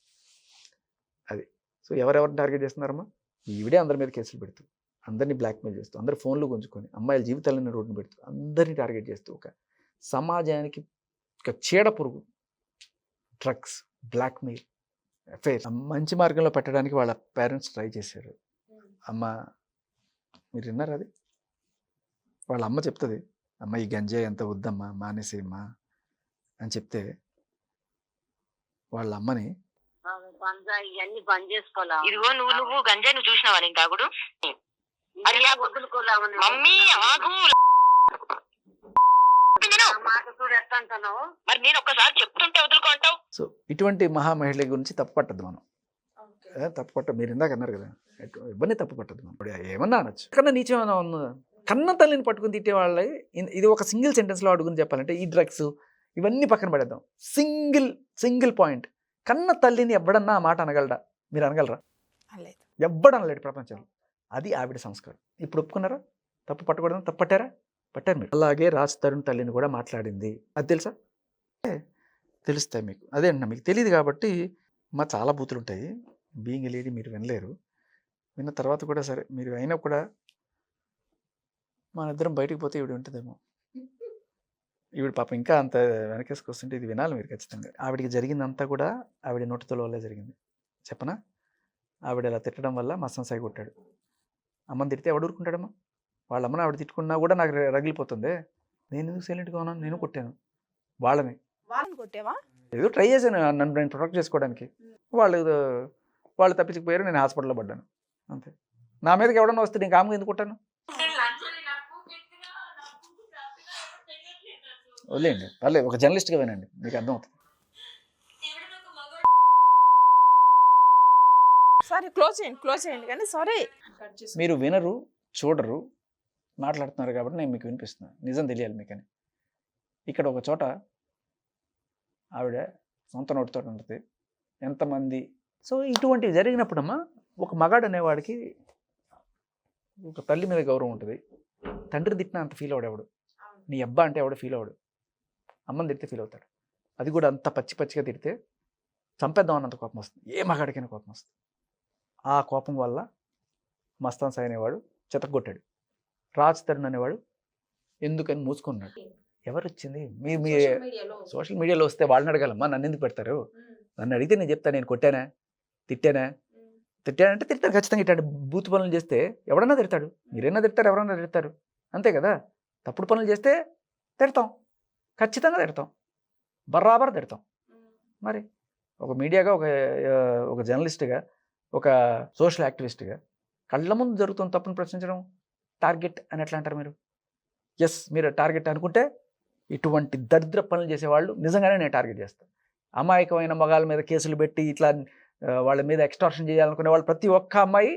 అది సో ఎవరెవరిని టార్గెట్ చేస్తున్నారమ్మా, ఈవిడే అందరి మీద కేసులు పెడుతూ, అందరినీ బ్లాక్మెయిల్ చేస్తూ, అందరు ఫోన్లు గుంజుకొని, అమ్మాయిల జీవితాలను రోడ్డును పెడుతూ, అందరినీ టార్గెట్ చేస్తూ ఒక సమాజానికి ఒక చీడ పురుగు, డ్రగ్స్, బ్లాక్మెయిల్, అఫైర్ మంచి మార్గంలో పెట్టడానికి వాళ్ళ పేరెంట్స్ ట్రై చేశారు. అమ్మ మీరు విన్నారు అది, వాళ్ళ అమ్మ చెప్తుంది, అమ్మ ఈ గంజాయి ఎంత వద్దమ్మా మానేసేమ్మా అని చెప్తే వాళ్ళ అమ్మని ఇవన్నీ బంద్ చేసుకోవాలా. ఇదిగో నువ్వు గంజాయి నువ్వు చూసినావా నేను తాగుడు? మమ్మీ ఆగు, మరి నేను ఒక్కసారి చెప్తుంటే వదులుకుంటావు. సో ఇటువంటి మహామహిళ గురించి తప్పు పట్టద్దు మనం, తప్పు పట్ట మీరు ఇందాక అన్నారు కదా, ఇవన్నీ తప్పు పట్టద్దు మనం. ఏమన్నా అనొచ్చు, కన్నా నీచేమన్నా ఉందా? కన్న తల్లిని పట్టుకుని తిట్టే వాళ్ళ ఇది ఒక సింగిల్ సెంటెన్స్లో అడుగుని చెప్పాలంటే ఈ డ్రగ్స్ ఇవన్నీ పక్కన పడేద్దాం. సింగిల్ పాయింట్, కన్న తల్లిని ఎవ్వడన్నా ఆ మాట అనగలరా? మీరు అనగలరా? ఎవ్వడనలేడు ప్రపంచంలో. అది ఆవిడ సంస్కారం. ఇప్పుడు ఒప్పుకున్నారా? తప్పు పట్టకూడదు, తప్పు పట్టారా? పట్టారు మీరు. అలాగే రాజ్ తరుణ్ తల్లిని కూడా మాట్లాడింది, అది తెలుసా? తెలుస్తాయి మీకు. అదే అన్న మీకు తెలియదు కాబట్టి మా చాలా బూతులు ఉంటాయి, బీయింగ్ లేడీ మీరు వినలేరు. విన్న తర్వాత కూడా సరే మీరు అయినా కూడా మన ఇద్దరం బయటకు పోతే ఈవిడ ఉంటుందేమో. ఈవిడ పాపం ఇంకా అంత వెనకేసుకొస్తుంటే ఇది వినాలి మీరు ఖచ్చితంగా. ఆవిడికి జరిగిందంతా కూడా ఆవిడ నోటితో వల్లే జరిగింది. చెప్పనా? ఆవిడ ఇలా తిట్టడం వల్ల మస్తం సాయి కొట్టాడు. అమ్మని తిడితే ఎవడు ఊరుకుంటాడమ్మా? వాళ్ళ అమ్మని ఆవిడ తిట్టుకున్నా కూడా నాకు రగిలిపోతుంది. నేను ఎందుకు సైలెంట్గా ఉన్నాను? నేను కొట్టాను వాళ్ళని. కొట్టావా? ఏదో ట్రై చేశాను నన్ను నేను ప్రొటెక్ట్ చేసుకోవడానికి. వాళ్ళు తప్పించకపోయారు, నేను హాస్పిటల్లో పడ్డాను అంతే. నా మీదకి ఎవడన్నా వస్తే నేను కామ్గా ఎందుకు కొట్టాను? వదిలేండి, పర్లేదు, ఒక జర్నలిస్ట్గా వినండి, మీకు అర్థమవుతుంది. సరే క్లోజ్ చేయండి కానీ సారీ. మీరు వినరు, చూడరు, మాట్లాడుతున్నారు కాబట్టి నేను మీకు వినిపిస్తున్నాను. నిజం తెలియాలి మీకని. ఇక్కడ ఒక చోట ఆవిడ సొంత నోటితో ఉంటుంది ఎంతమంది. సో ఇటువంటివి జరిగినప్పుడమ్మా ఒక మగాడు అనేవాడికి ఒక తల్లి మీద గౌరవం ఉంటుంది. తండ్రి తిట్టినా అంత ఫీల్ అవడు. నీ అబ్బా అంటే ఎవడు ఫీల్ అవడు. అమ్మని తిడితే ఫీల్ అవుతాడు. అది కూడా అంత పచ్చిగా తిడితే చంపేద్దాం అన్నంత కోపం వస్తుంది. ఏ మగాడికైనా కోపం వస్తుంది. ఆ కోపం వల్ల మస్తాన్ సాయి అనేవాడు చెతగొట్టాడు. రాజ్ తరుణ్ అనేవాడు ఎందుకని మూసుకున్నాడు. ఎవరు వచ్చింది? మీ సోషల్ మీడియాలో వస్తే వాళ్ళని అడగాలమ్మా, నన్ను ఎందుకు పెడతారు? నన్ను అడిగితే నేను చెప్తాను, నేను కొట్టానా, తిట్టానంటే తిట్టాను, ఖచ్చితంగా ఇట్లాంటి బూత్ పనులు చేస్తే ఎవడన్నా తిడతాడు. మీరైనా తిడతారు, ఎవరన్నా తిడతారు, అంతే కదా. తప్పుడు పనులు చేస్తే తిడతాం, ఖచ్చితంగా తిడతాం, బరాబర్ తిడతాం. మరి ఒక మీడియాగా, ఒక జర్నలిస్ట్గా, ఒక సోషల్ యాక్టివిస్ట్గా కళ్ళ ముందు జరుగుతున్న తప్పును ప్రశ్నించడం టార్గెట్ అని ఎట్లా అంటారు మీరు? ఎస్, మీరు టార్గెట్ అనుకుంటే ఇటువంటి దరిద్ర పనులు చేసేవాళ్ళు నిజంగానే నేను టార్గెట్ చేస్తాను. అమాయకమైన మగాళ్ళ మీద కేసులు పెట్టి ఇట్లా వాళ్ళ మీద ఎక్స్టార్షన్ చేయాలనుకునే వాళ్ళు ప్రతి ఒక్క అమ్మాయి